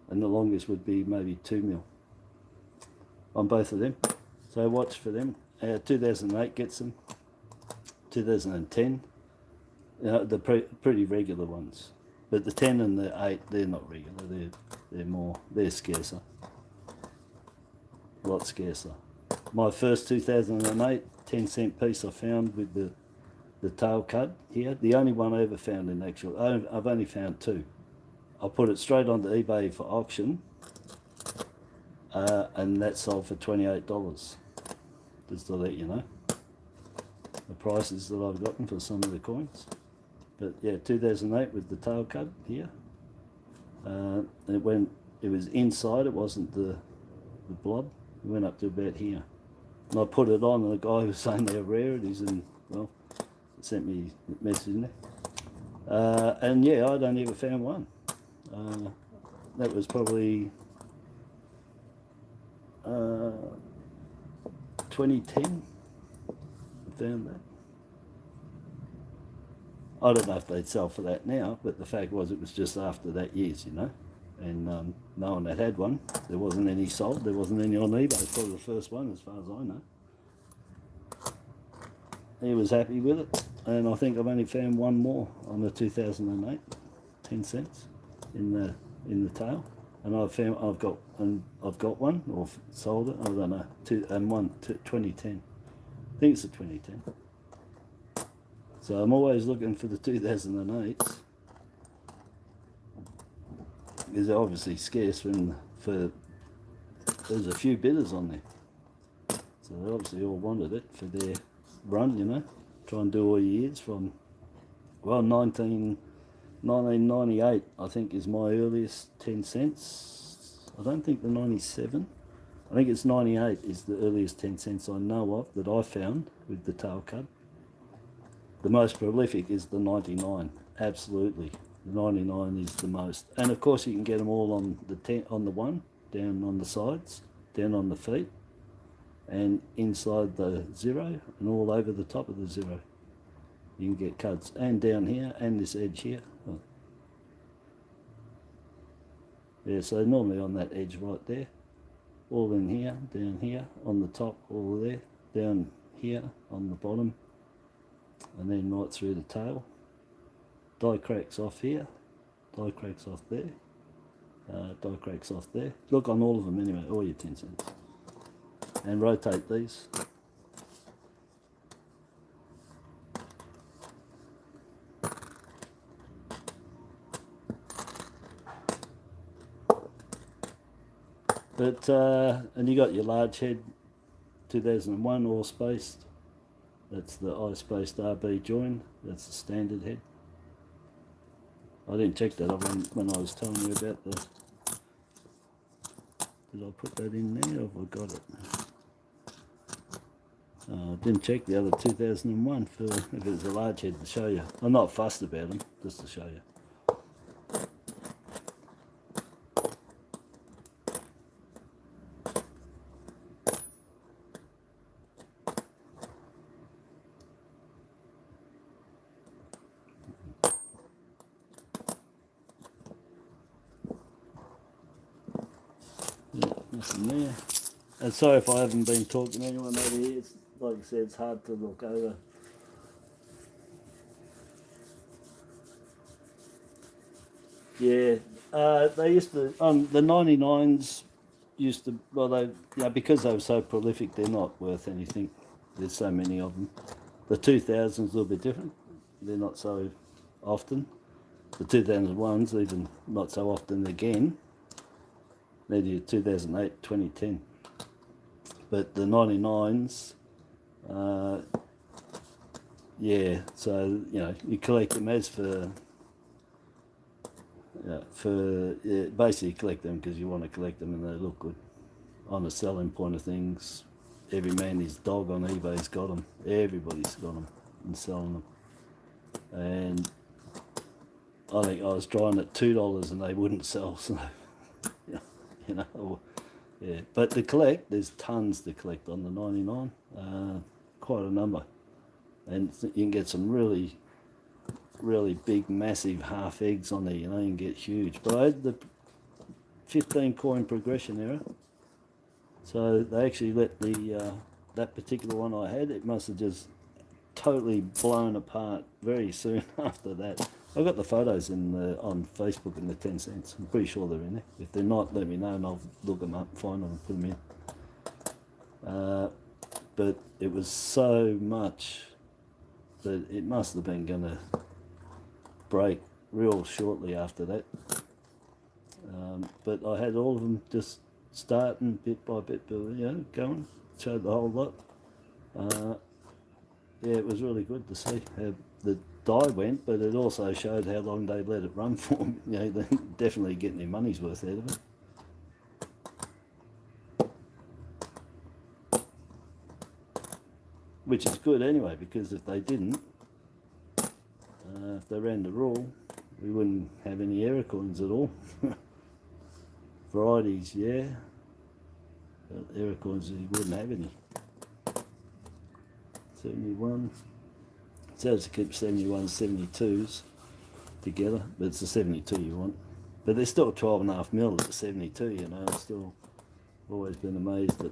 and the longest would be maybe 2 mil on both of them. So watch for them. 2008 gets them. 2010, the pretty regular ones. But the 10 and the 8, they're not regular. They're scarcer. A lot scarcer. My first 2008 10-cent piece I found with the tail cut here, the only one I ever found in actual, I've only found 2. I put it straight onto eBay for auction, and that sold for $28. Just to let you know the prices that I've gotten for some of the coins. But yeah, 2008 with the tail cut here. It was inside, it wasn't the blob. It went up to about here. And I put it on, and the guy was saying they're rarities, and well, sent me a message in there. And yeah, I'd only ever found one. That was probably 2010. I found that. I don't know if they'd sell for that now, but the fact was it was just after that years, you know. And no one had one. There wasn't any sold. There wasn't any on eBay. It's probably the first one as far as I know. He was happy with it, and I think I've only found one more on the 2008, 10 cents in the tail, and I've got one or sold it. I don't know. 2010. I think it's a 2010. So I'm always looking for the 2008s. Because they're obviously scarce there's a few bidders on there. So they obviously all wanted it for their run, you know. Try and do all your years from, well, 1998 I think is my earliest 10 cents. I don't think the 97. I think it's 98 is the earliest 10 cents I know of that I found with the tail cut. The most prolific is the 99, absolutely. The 99 is the most, and of course you can get them all on the one, down on the sides, down on the feet, and inside the 0, and all over the top of the 0. You can get cuts, and down here, and this edge here. Oh. Yeah, so normally on that edge right there, all in here, down here, on the top, all there, down here, on the bottom, and then right through the tail. Die cracks off here, die cracks off there, die cracks off there. Look on all of them anyway, all your 10 cents. And rotate these. But and you got your large head 2001 all spaced. That's the I spaced RB join. That's the standard head. I didn't check that when I was telling you about the. Did I put that in there or have I got it? I didn't check the other 2001 for if it was a large head to show you. I'm not fussed about them, just to show you. Yeah, nothing there. And sorry if I haven't been talking to anyone over here. It's, like I said, it's hard to look over. Yeah, they used to, the 99s used to, well, they, because they were so prolific, they're not worth anything. There's so many of them. The 2000s a little bit different. They're not so often. The 2001s even not so often again. They're 2008, 2010. But the 99s, yeah, so, you collect them as for basically collect them because you want to collect them and they look good. On the selling point of things, every man his dog on eBay's got them. Everybody's got them and selling them. And I think I was trying at $2 and they wouldn't sell, so, yeah. But to collect, there's tons to collect on the 99, quite a number. And you can get some really big, massive half eggs on there, you can get huge. But I had the 15 coin progression error. So they actually let the, that particular one I had, it must have just totally blown apart very soon after that. I've got the photos on Facebook in the 10 cents. I'm pretty sure they're in there. If they're not, let me know and I'll look them up, find them and put them in. But it was so much that it must have been going to break real shortly after that. But I had all of them just starting bit by bit, going, showed the whole lot. Yeah, it was really good to see how the die went, but it also showed how long they let it run for. They're definitely getting their money's worth out of it. Which is good anyway, because if they didn't, if they ran the rule, we wouldn't have any error coins at all. Varieties, yeah, but error coins, you wouldn't have any. 71. So to keep 71, 72s together, but it's the 72 you want. But they're still 12.5 mil at the 72, I've still always been amazed at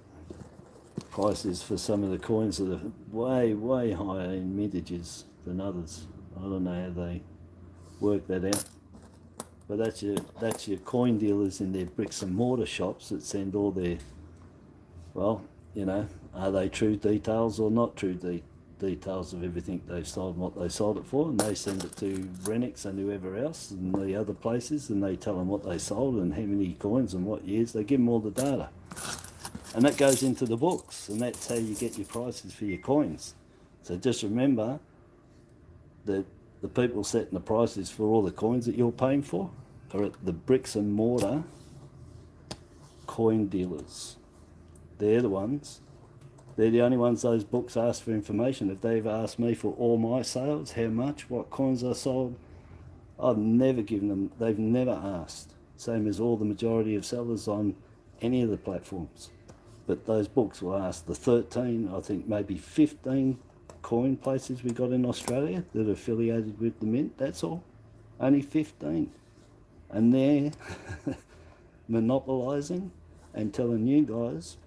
prices for some of the coins that are way, way higher in mintages than others. I don't know how they work that out. But that's your coin dealers in their bricks and mortar shops that send all their, well, are they true details or not true details of everything they've sold and what they sold it for, and they send it to Renix and whoever else and the other places, and they tell them what they sold and how many coins and what years. They give them all the data, and that goes into the books, and that's how you get your prices for your coins. So just remember that the people setting the prices for all the coins that you're paying for are at the bricks and mortar coin dealers. They're the ones. They're the only ones those books ask for information. If they've asked me for all my sales, how much, what coins I sold, I've never given them, they've never asked. Same as all the majority of sellers on any of the platforms. But those books will ask the 13, I think maybe 15 coin places we got in Australia that are affiliated with the mint, that's all. Only 15. And they're monopolising and telling you guys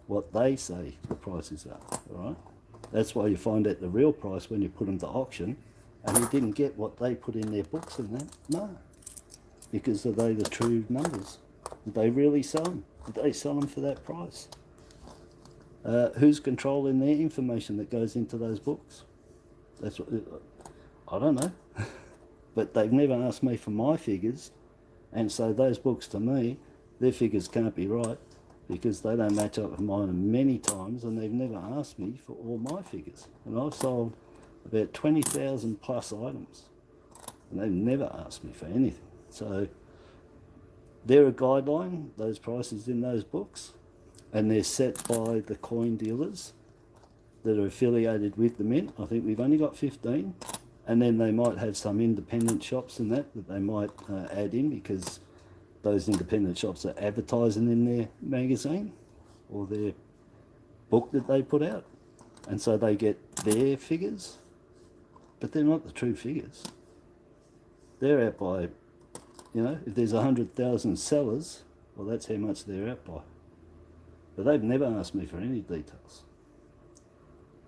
what they say the prices are, all right? That's why you find out the real price when you put them to auction, and you didn't get what they put in their books and that. No, because are they the true numbers? Did they really sell them? Did they sell them for that price? Who's controlling their information that goes into those books? That's what, I don't know. But they've never asked me for my figures, and so those books to me, their figures can't be right. because they don't match up with mine many times, and they've never asked me for all my figures. And I've sold about 20,000 plus items, and they've never asked me for anything. So they're a guideline, those prices in those books, and they're set by the coin dealers that are affiliated with the mint. I think we've only got 15, and then they might have some independent shops and that they might add in, because those independent shops are advertising in their magazine or their book that they put out, and so they get their figures, but they're not the true figures. They're out by, you know, if there's 100,000 sellers, well, that's how much they're out by. But they've never asked me for any details.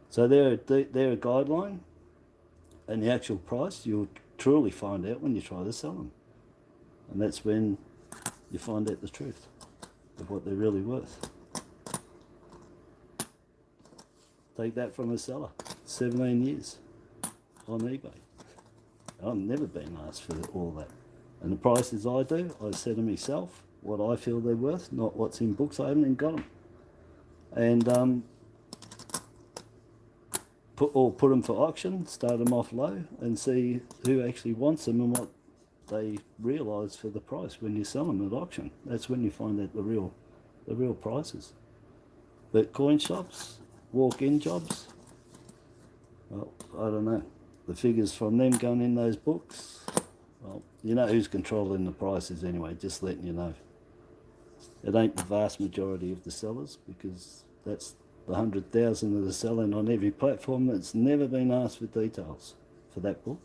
So they're a guideline, and the actual price you'll truly find out when you try to sell them. And that's when you find out the truth of what they're really worth. Take that from a seller, 17 years on eBay. I've never been asked for all that. And the prices I do, I set them myself, what I feel they're worth, not what's in books. I haven't even got them. And put them for auction, start them off low, and see who actually wants them and what they realise for the price when you sell them at auction. That's when you find out the real prices. But coin shops, walk-in jobs, well, I don't know. The figures from them going in those books, well, you know who's controlling the prices anyway, just letting you know. It ain't the vast majority of the sellers, because that's the 100,000 that are selling on every platform that's never been asked for details for that book.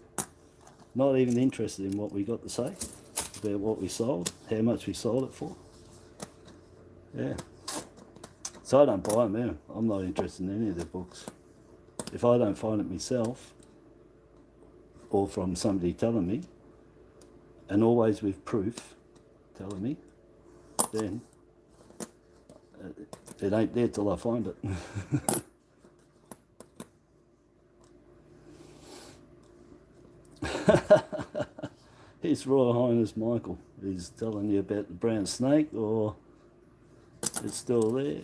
Not even interested in what we got to say about what we sold, how much we sold it for. Yeah. So I don't buy them out. I'm not interested in any of their books. If I don't find it myself, or from somebody telling me, and always with proof telling me, then it ain't there till I find it. His Royal Highness Michael is telling you about the brown snake, or it's still there.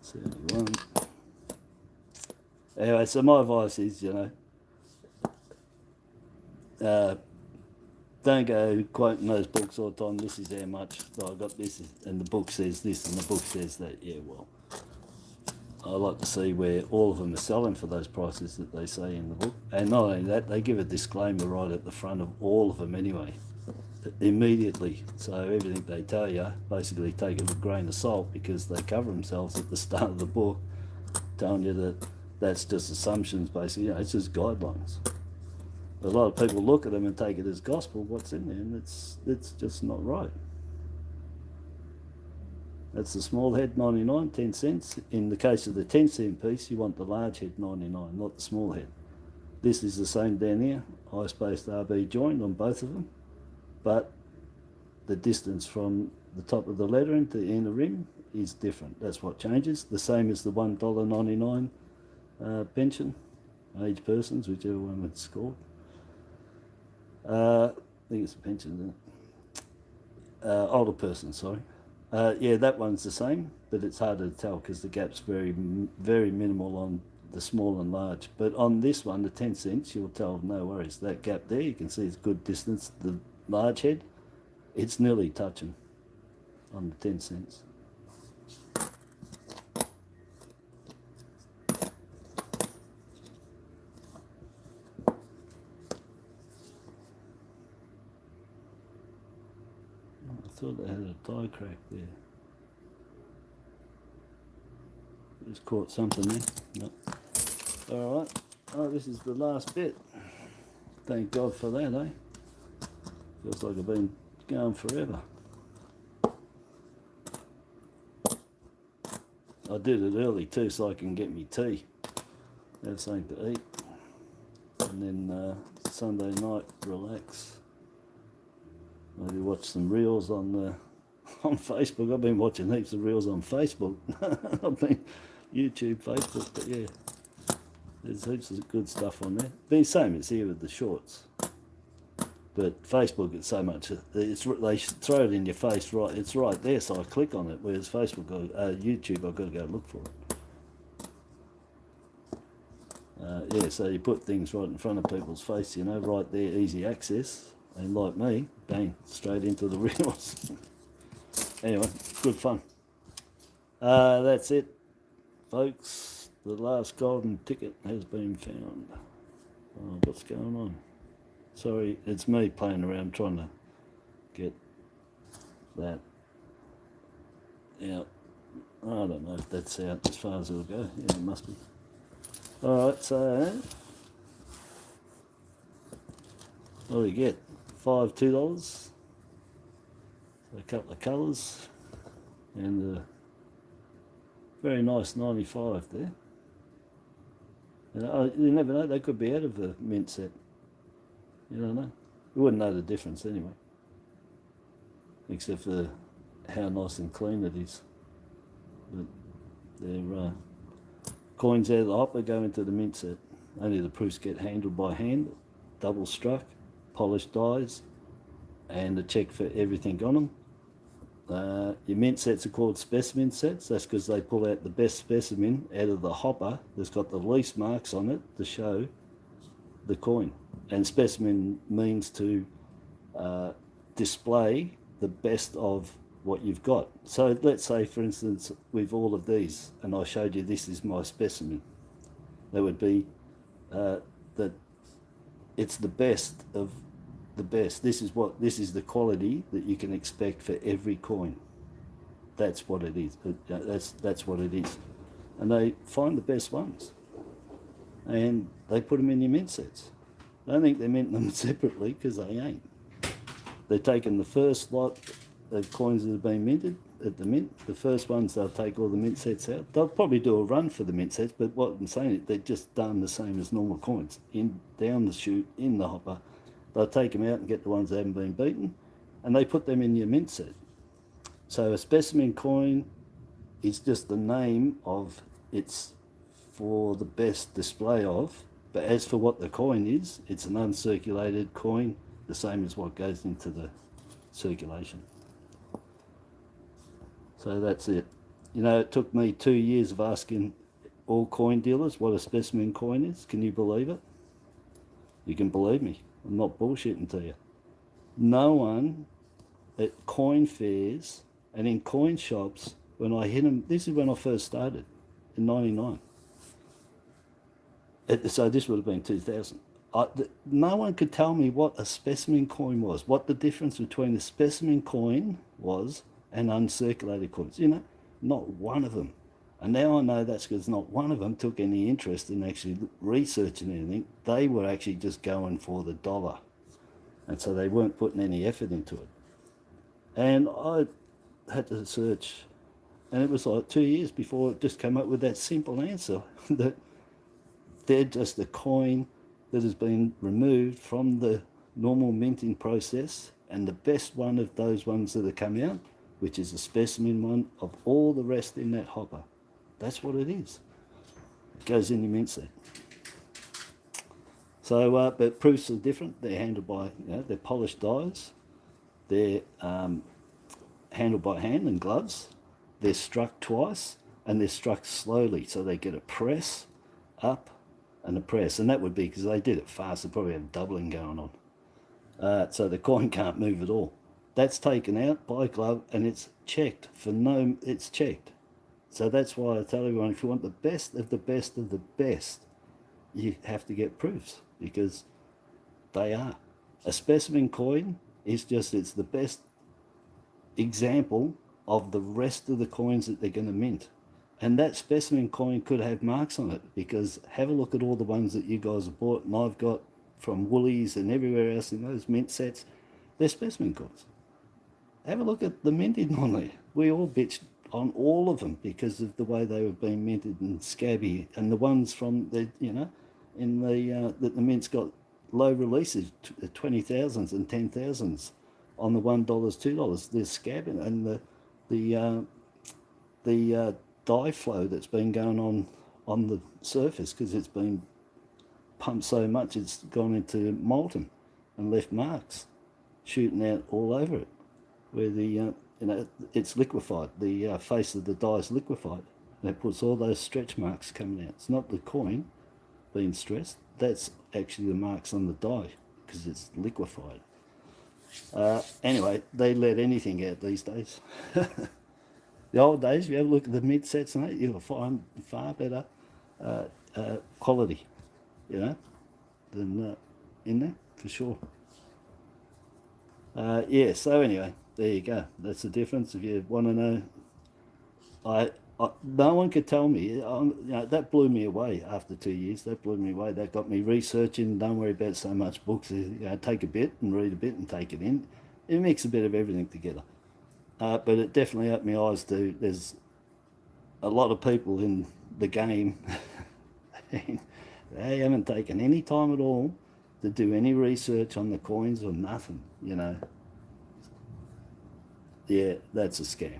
71. Anyway, so my advice is, you know, don't go quoting those books all the time. This is how much I got this, and the book says this, and the book says that. Yeah, well, I like to see where all of them are selling for those prices that they say in the book. And not only that, they give a disclaimer right at the front of all of them anyway, immediately. So everything they tell you, basically take it with a grain of salt, because they cover themselves at the start of the book, telling you that that's just assumptions, basically. You know, it's just guidelines. A lot of people look at them and take it as gospel, what's in there, and it's just not right. That's the small head 99, 10 cents. In the case of the 10-cent piece, you want the large head 99, not the small head. This is the same down here, I-spaced RB joined on both of them, but the distance from the top of the lettering to the inner rim is different. That's what changes. The same as the $1.99 pension, aged persons, whichever one it's called. I think it's a pension, isn't it? Older person, sorry. Yeah, that one's the same, but it's harder to tell because the gap's very minimal on the small and large. But on this one, the 10 cents, you'll tell, no worries. That gap there, you can see it's good distance. The large head, it's nearly touching on the 10 cents. I thought they had a die crack there. Just caught something there. Nope. Alright. Oh, this is the last bit. Thank God for that, eh? Feels like I've been going forever. I did it early too so I can get me tea. Have something to eat. And then Sunday night, relax. Maybe watch some reels on Facebook. I've been watching heaps of reels on Facebook. I've been YouTube, Facebook, but yeah, there's heaps of good stuff on there. The same as here with the shorts. But Facebook, it's so much. They throw it in your face, right? It's right there, so I click on it. Whereas Facebook, YouTube, I've got to go look for it. Yeah, so you put things right in front of people's face, you know, right there, easy access. And like me, bang, straight into the reels. Anyway, good fun. That's it, folks. The last golden ticket has been found. Oh, what's going on? Sorry, it's me playing around trying to get that out. I don't know if that's out as far as it'll go. Yeah, it must be. Alright, so what do we get? 5 $2. A couple of colours and a very nice 95 there. You never know, they could be out of a mint set. You don't know. You wouldn't know the difference anyway. Except for how nice and clean it is. But they're coins out of the hopper go into the mint set. Only the proofs get handled by hand, double struck, polished dies, and a check for everything on them. Your mint sets are called specimen sets. That's because they pull out the best specimen out of the hopper that's got the least marks on it to show the coin. And specimen means to display the best of what you've got. So let's say, for instance, with all of these, and I showed you this is my specimen. That would be that it's the best of the best. This is the quality that you can expect for every coin. That's what it is. That's what it is. And they find the best ones, and they put them in your mint sets. I don't think they're minting them separately, because they ain't. They're taking the first lot of coins that have been minted at the mint. The first ones, they'll take all the mint sets out. They'll probably do a run for the mint sets, but what I'm saying is they're just done the same as normal coins. Down the chute, in the hopper. They'll take them out and get the ones that haven't been beaten, and they put them in your mint set. So a specimen coin is just the name of, it's for the best display of, but as for what the coin is, it's an uncirculated coin, the same as what goes into the circulation. So that's it. You know, it took me 2 years of asking all coin dealers what a specimen coin is. Can you believe it? You can believe me. I'm not bullshitting to you. No one at coin fairs and in coin shops, when I hit them, this is when I first started, in 99. So this would have been 2000. No one could tell me what a specimen coin was, what the difference between a specimen coin was and uncirculated coins. You know, not one of them. And now I know that's because not one of them took any interest in actually researching anything. They were actually just going for the dollar. And so they weren't putting any effort into it. And I had to search, and it was like 2 years before it just came up with that simple answer that they're just a coin that has been removed from the normal minting process, and the best one of those ones that have come out, which is a specimen one of all the rest in that hopper. That's what it is. It goes in your mint set. So, but proofs are different. They're handled by, they're polished dies. They're handled by hand and gloves. They're struck twice, and they're struck slowly. So they get a press up and a press. And that would be because they did it fast. They probably have doubling going on. So the coin can't move at all. That's taken out by glove, and it's checked for it's checked. So that's why I tell everyone, if you want the best of the best of the best, you have to get proofs, because they are. A specimen coin is just, it's the best example of the rest of the coins that they're going to mint. And that specimen coin could have marks on it, because have a look at all the ones that you guys have bought, and I've got from Willy's and everywhere else in those mint sets. They're specimen coins. Have a look at the minting on there. We all bitched on all of them because of the way they were being minted and scabby, and the ones from the, in the that the mint's got low releases, 20,000s and 10,000s on the $1, $2. They're scabbing, and the dye flow that's been going on the surface, because it's been pumped so much it's gone into molten. and left marks shooting out all over it, where the it's liquefied. The face of the die is liquefied. That puts all those stretch marks coming out. It's not the coin being stressed. That's actually the marks on the die because it's liquefied. Anyway, they let anything out these days. The old days, if you have a look at the mid sets, mate, you'll find far better quality, than in there for sure. Yeah. So anyway, there you go. That's the difference. If you want to know, no one could tell me. That blew me away after 2 years. That blew me away. That got me researching. Don't worry about so much books. Take a bit and read a bit and take it in. It mix a bit of everything together. But it definitely opened my eyes to. There's a lot of people in the game. And they haven't taken any time at all to do any research on the coins or nothing. Yeah, that's a scam.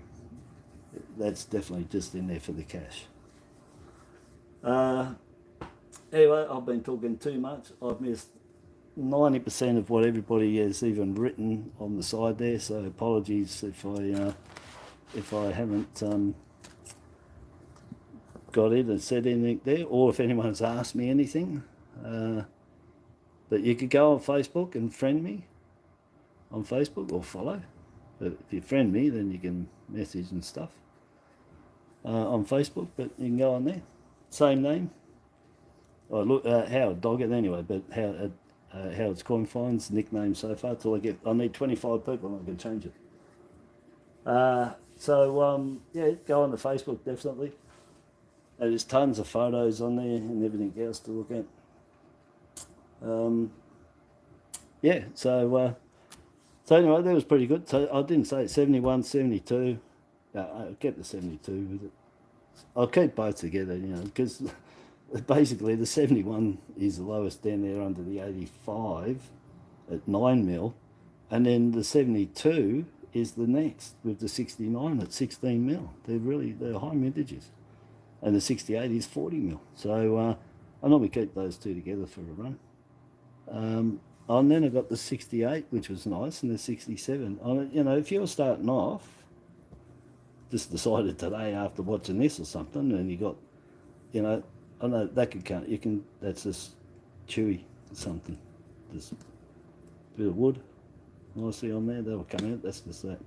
That's definitely just in there for the cash. Anyway, I've been talking too much. I've missed 90% of what everybody has even written on the side there, so apologies if I haven't got it and said anything there, or if anyone's asked me anything. But you could go on Facebook and friend me on Facebook or follow. But if you friend me, then you can message and stuff on Facebook, but you can go on there. Same name. Oh, look, Howard Doggett anyway, but Howard's Coin Finds, nickname so far, till I need 25 people and I can change it. Yeah, go on to Facebook, definitely. And there's tons of photos on there and everything else to look at. Yeah, so anyway, that was pretty good. So I didn't say 71, 72. I'll get the 72 with it. I'll keep both together, because basically the 71 is the lowest down there under the 85 at 9 mil, and then the 72 is the next with the 69 at 16 mil. They're high mintages, and the 68 is 40 mil. So I normally keep those two together for a run. And then I got the 68, which was nice, and the 67. If you're starting off, just decided today after watching this or something, and you got, I know that could count. That's just chewy or something. Just a bit of wood, nicely on there. That'll come out. That's just that.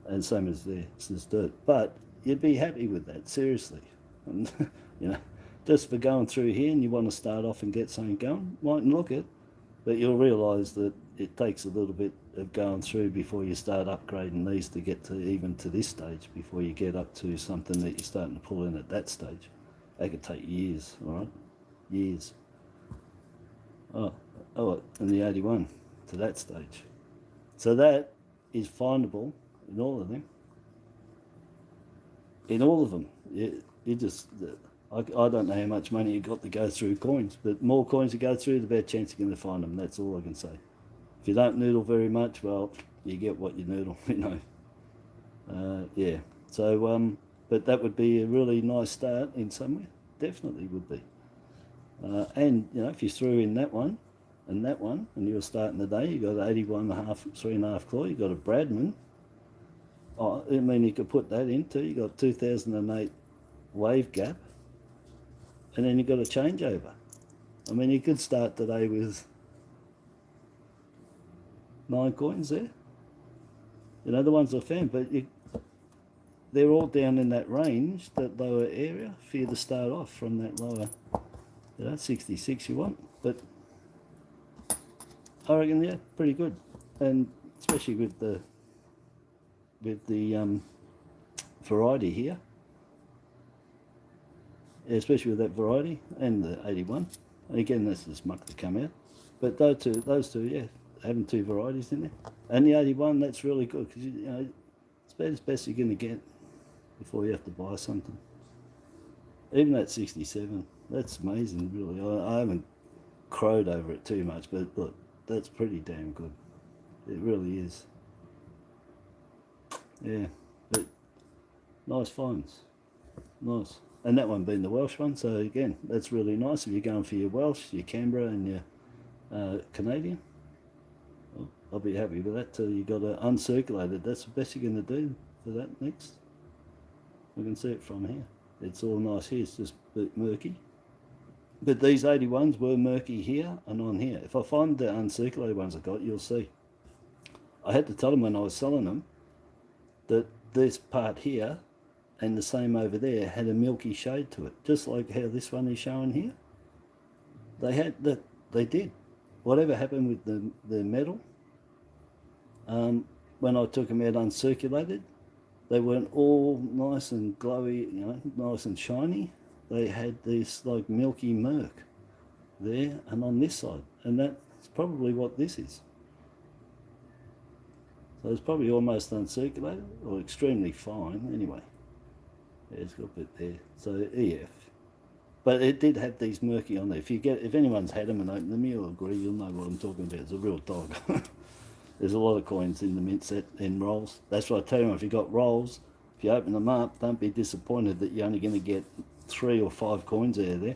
And same as there. It's just dirt. But you'd be happy with that, seriously. And just for going through here, and you want to start off and get something going, mightn't look it. But you'll realise that it takes a little bit of going through before you start upgrading these to get to even to this stage, before you get up to something that you're starting to pull in at that stage. That could take years, all right? Years. Oh, and the 81 to that stage. So that is findable in all of them. In all of them. You just... I don't know how much money you got to go through coins, but more coins you go through, the better chance you're going to find them. That's all I can say. If you don't noodle very much, well, you get what you noodle, Yeah. So, but that would be a really nice start in somewhere. Definitely would be. And, if you threw in that one, and you were starting the day, you got 81.5, 3.5 claw, you got a Bradman. Oh, you could put that into, you got 2008 wave gap. And then you've got a changeover. You could start today with 9 coins there. The ones I found, but they're all down in that range, that lower area, for you to start off from that lower, 66 you want. But I reckon, yeah, pretty good. And especially with the variety here. Especially with that variety and the 81. Again, that's just muck to come out. But those two, yeah, having 2 varieties in there. And the 81, that's really good because it's about as best you're going to get before you have to buy something. Even that 67, that's amazing, really. I haven't crowed over it too much, but look, that's pretty damn good. It really is. Yeah, but nice finds. Nice. And that one being the Welsh one, so again, that's really nice if you're going for your Welsh, your Canberra and your Canadian. I'll be happy with that till you got to uncirculate it. That's the best you're going to do for that next. We can see it from here. It's all nice here. It's just a bit murky. But these 81s were murky here and on here. If I find the uncirculated ones I got, you'll see. I had to tell them when I was selling them that this part here and the same over there had a milky shade to it, just like how this one is showing here. They had that. They did. Whatever happened with the metal, when I took them out uncirculated, they weren't all nice and glowy, you know, nice and shiny. They had this like milky murk there and on this side, and that's probably what this is. So it's probably almost uncirculated or extremely fine anyway. Yeah, it's got a bit there. So EF. But it did have these murky on there. If anyone's had them and opened them, you'll agree, you'll know what I'm talking about. It's a real dog. There's a lot of coins in the mint set in rolls. That's what I tell you, if you've got rolls, if you open them up, don't be disappointed that you're only going to get 3 or 5 coins out of there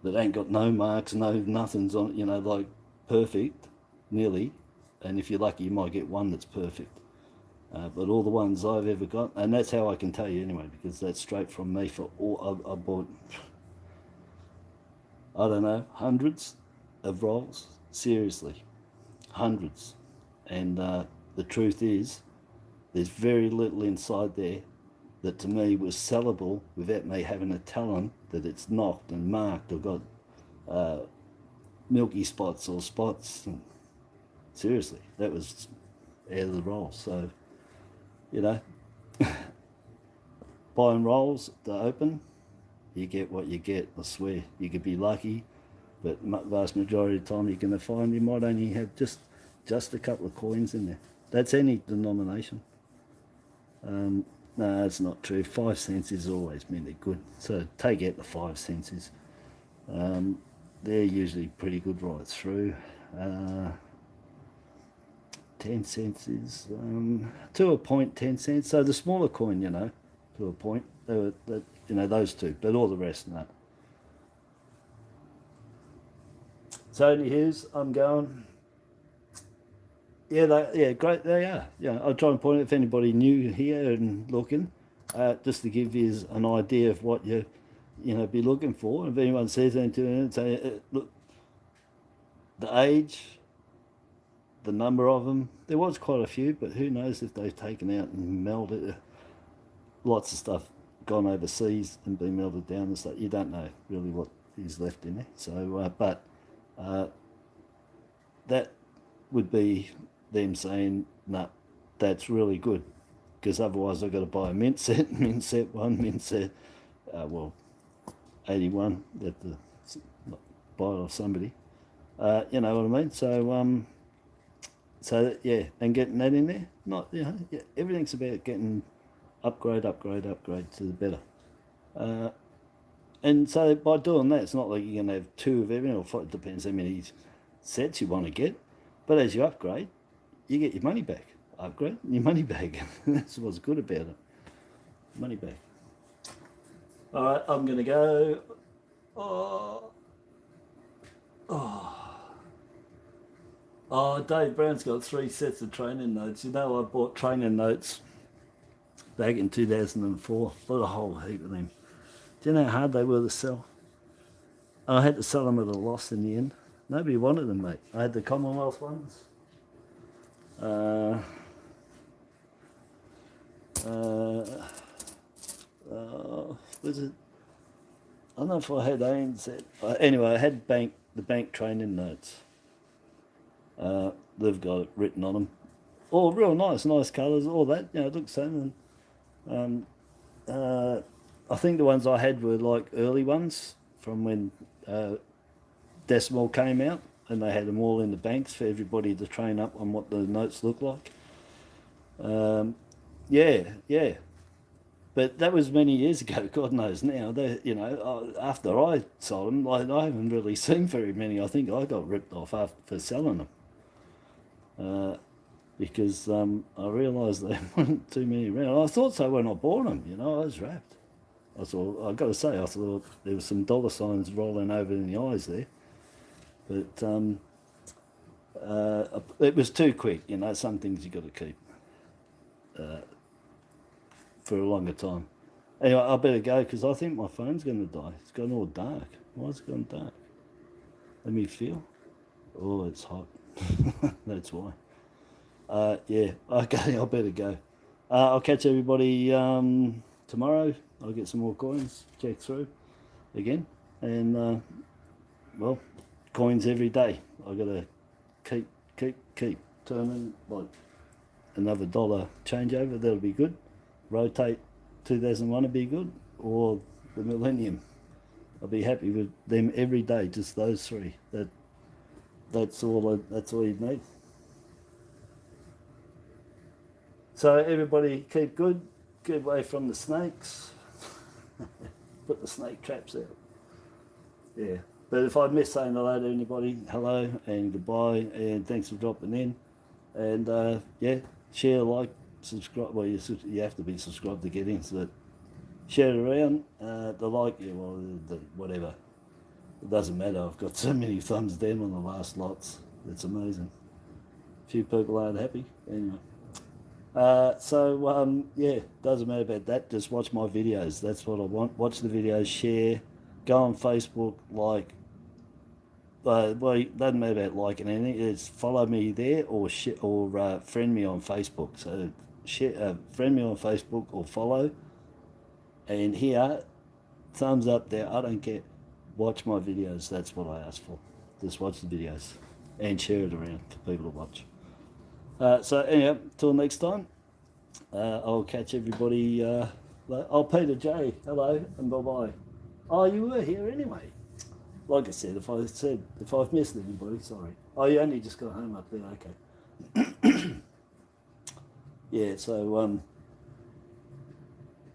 that ain't got no marks, no nothings on it, you know, like perfect, nearly. And if you're lucky, you might get one that's perfect. But all the ones I've ever got, and that's how I can tell you anyway, because that's straight from me for all, I bought, I don't know, hundreds of rolls, seriously, hundreds. And the truth is, there's very little inside there that to me was sellable without me having to tell them that it's knocked and marked or got milky spots or spots. And seriously, that was out of the roll. So, you know, buying rolls to open, you get what you get. I swear, you could be lucky, but vast majority of the time you're going to find you might only have just a couple of coins in there. That's any denomination. No, that's not true. 5 cents is always really good. So take out the 5 cents. They're usually pretty good right through. 10 cents is to a point, 10 cents. So the smaller coin, you know, to a point, you know, those two, but all the rest, no. So here's, I'm going. Yeah, great. They are. Yeah, I'll try and point out if anybody new here and looking, just to give you an idea of what you know, be looking for. If anyone says anything, say, look, the age, the number of them. There was quite a few, but who knows if they've taken out and melted. Lots of stuff gone overseas and been melted down and stuff. You don't know really what is left in there. So, but that would be them saying, no, that's really good, because otherwise I've got to buy a mint set 1, mint set, well, 81, that buy it off somebody. You know what I mean? So, so yeah, and getting that in there, not, you know, yeah, everything's about getting upgrade to the better. And so by doing that, it's not like you're going to have 2 of everything, or it depends how many sets you want to get. But as you upgrade, you get your money back. Upgrade, your money back. That's what's good about it. Money back. All right, I'm going to go. Oh, Dave Brown's got 3 sets of training notes. You know, I bought training notes back in 2004. Bought a whole heap of them. Do you know how hard they were to sell? I had to sell them at a loss in the end. Nobody wanted them, mate. I had the Commonwealth ones. Was it? I don't know if I had ANZ. Anyway, I had the bank training notes. They've got it written on them. All real nice colours, all that. You know, it looks same. And I think the ones I had were like early ones from when Decimal came out, and they had them all in the banks for everybody to train up on what the notes look like. Yeah. But that was many years ago. God knows now. They, you know, after I sold them, like, I haven't really seen very many. I think I got ripped off for selling them, because I realised there weren't too many around. I thought so when I bought them. You know, I was wrapped. I got to say, I thought there was some dollar signs rolling over in the eyes there. But It was too quick, you know. Some things you got to keep for a longer time. Anyway, I better go because I think my phone's going to die. It's gone all dark. Why has it gone dark? Let me feel. Oh, it's hot. That's why. Yeah, okay, I better go. I'll catch everybody tomorrow. I'll get some more coins, check through again. And, well, coins every day. I've got to keep turning, like another dollar changeover. That'll be good. Rotate 2001 would be good, or the Millennium. I'll be happy with them every day, just those three. That's all you need. So everybody keep good, keep away from the snakes. Put the snake traps out. Yeah. But if I missed saying hello to anybody, hello and goodbye, and thanks for dropping in. And yeah, share, like, subscribe. Well, you have to be subscribed to get in, so that share it around. The like, yeah, well, whatever. It doesn't matter. I've got so many thumbs down on the last lots. It's amazing. A few people aren't happy. Anyway. Yeah, doesn't matter about that. Just watch my videos. That's what I want. Watch the videos, share, go on Facebook, like. Well, it doesn't matter about liking anything. It's follow me there or friend me on Facebook. So friend me on Facebook or follow. And here, thumbs up there. I don't care. Watch my videos. That's what I ask for. Just watch the videos and share it around for people to watch. So anyway, till next time, I'll catch everybody. Oh, Peter J, hello and bye-bye. Oh, you were here anyway. Like I said, if I've missed anybody, sorry. Oh, you only just got home up there, okay. Yeah, so,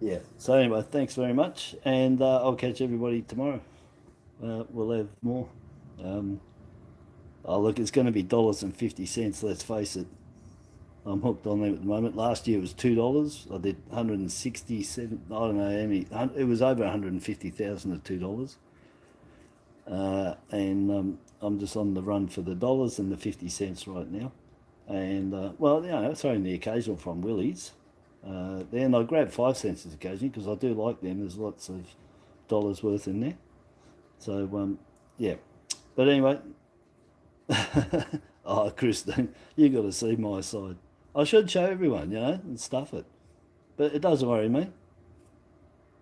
yeah. So anyway, thanks very much, and I'll catch everybody tomorrow. We'll have more. Oh, look, it's going to be $1.50, let's face it. I'm hooked on them at the moment. Last year it was $2. I did 167. I don't know how many. It was over 150,000 at $2. And I'm just on the run for the dollars and the 50 cents right now. And well, you know, throwing the occasional from Willy's. Then I grab 5 cents occasionally because I do like them. There's lots of dollars worth in there. So yeah. But anyway. Oh, Christine, you got to see my side. I should show everyone, you know, and stuff it. But it doesn't worry me.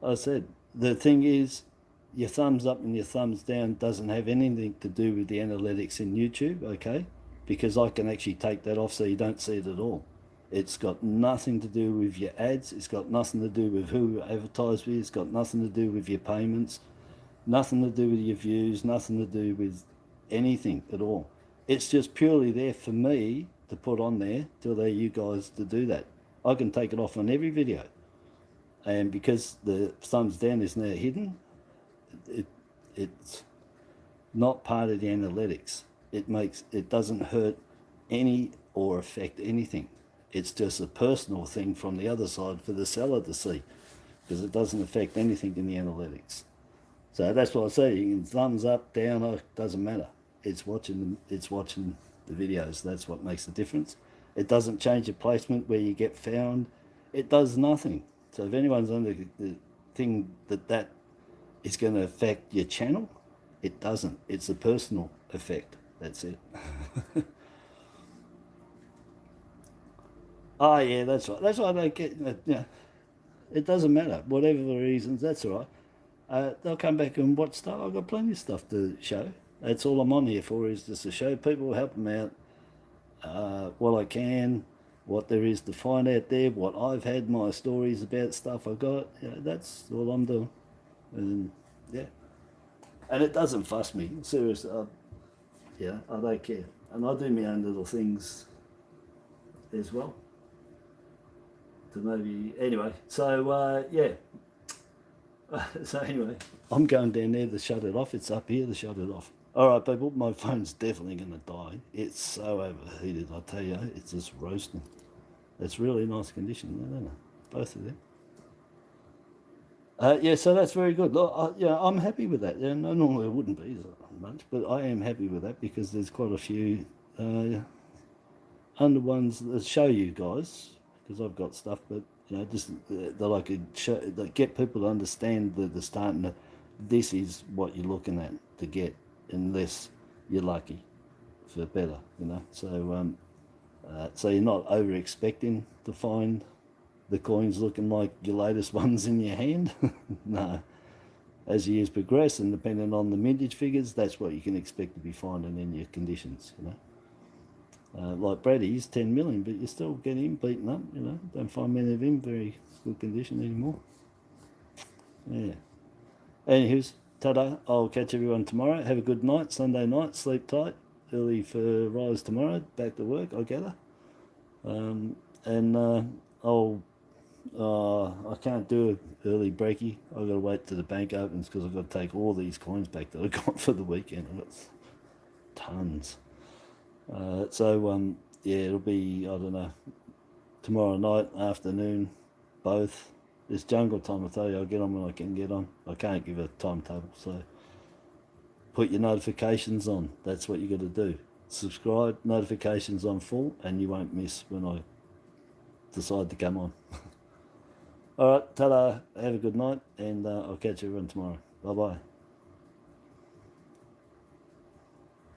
I said, the thing is, your thumbs up and your thumbs down doesn't have anything to do with the analytics in YouTube, okay? Because I can actually take that off so you don't see it at all. It's got nothing to do with your ads. It's got nothing to do with who you advertise with. It's got nothing to do with your payments. Nothing to do with your views. Nothing to do with anything at all. It's just purely there for me to put on there to allow you guys to do that. I can take it off on every video. And because the thumbs down is now hidden, it's not part of the analytics. It doesn't hurt any or affect anything. It's just a personal thing from the other side for the seller to see, because it doesn't affect anything in the analytics. So that's what I say. You can thumbs up, down, it doesn't matter. It's watching the videos. That's what makes the difference. It doesn't change your placement where you get found. It does nothing. So if anyone's under the thing that is going to affect your channel, it doesn't. It's a personal effect. That's it. Oh yeah, that's right. That's why I don't get. Yeah, it doesn't matter. Whatever the reasons, that's all right. They'll come back and watch stuff. I've got plenty of stuff to show. That's all I'm on here for, is just to show people, help them out, what I can, what there is to find out there, what I've had, my stories about stuff I got. You know, that's all I'm doing. And yeah, and it doesn't fuss me. Seriously, yeah, I don't care. And I do my own little things as well. To maybe anyway. So yeah. So anyway, I'm going down there to shut it off. It's up here to shut it off. All right, people, my phone's definitely going to die. It's so overheated, I tell you. It's just roasting. It's really nice condition, isn't it? Both of them. Yeah, so that's very good. Look, yeah, I'm happy with that. Yeah, no, normally it wouldn't be so much, but I am happy with that because there's quite a few under ones that show you guys, because I've got stuff, but just that I could show, that get people to understand the starting to, this is what you're looking at to get, unless you're lucky for better, So so you're not over expecting to find the coins looking like your latest ones in your hand. No. As years progress, and depending on the mintage figures, that's what you can expect to be finding in your conditions, Like Brady's 10 million, but you still get him beaten up, Don't find many of him very good condition anymore. Yeah. Anywho's, ta-da. I'll catch everyone tomorrow. Have a good night, Sunday night. Sleep tight. Early for Rise tomorrow. Back to work, I gather. I can't do an early breaky. I've got to wait till the bank opens because I've got to take all these coins back that I got for the weekend. I've got tons. Yeah, it'll be, I don't know, tomorrow night, afternoon, both. It's jungle time, I tell you. I'll get on when I can get on. I can't give a timetable, so put your notifications on. That's what you got to do. Subscribe, notifications on full, and you won't miss when I decide to come on. All right, ta-da. Have a good night, and I'll catch everyone tomorrow. Bye-bye.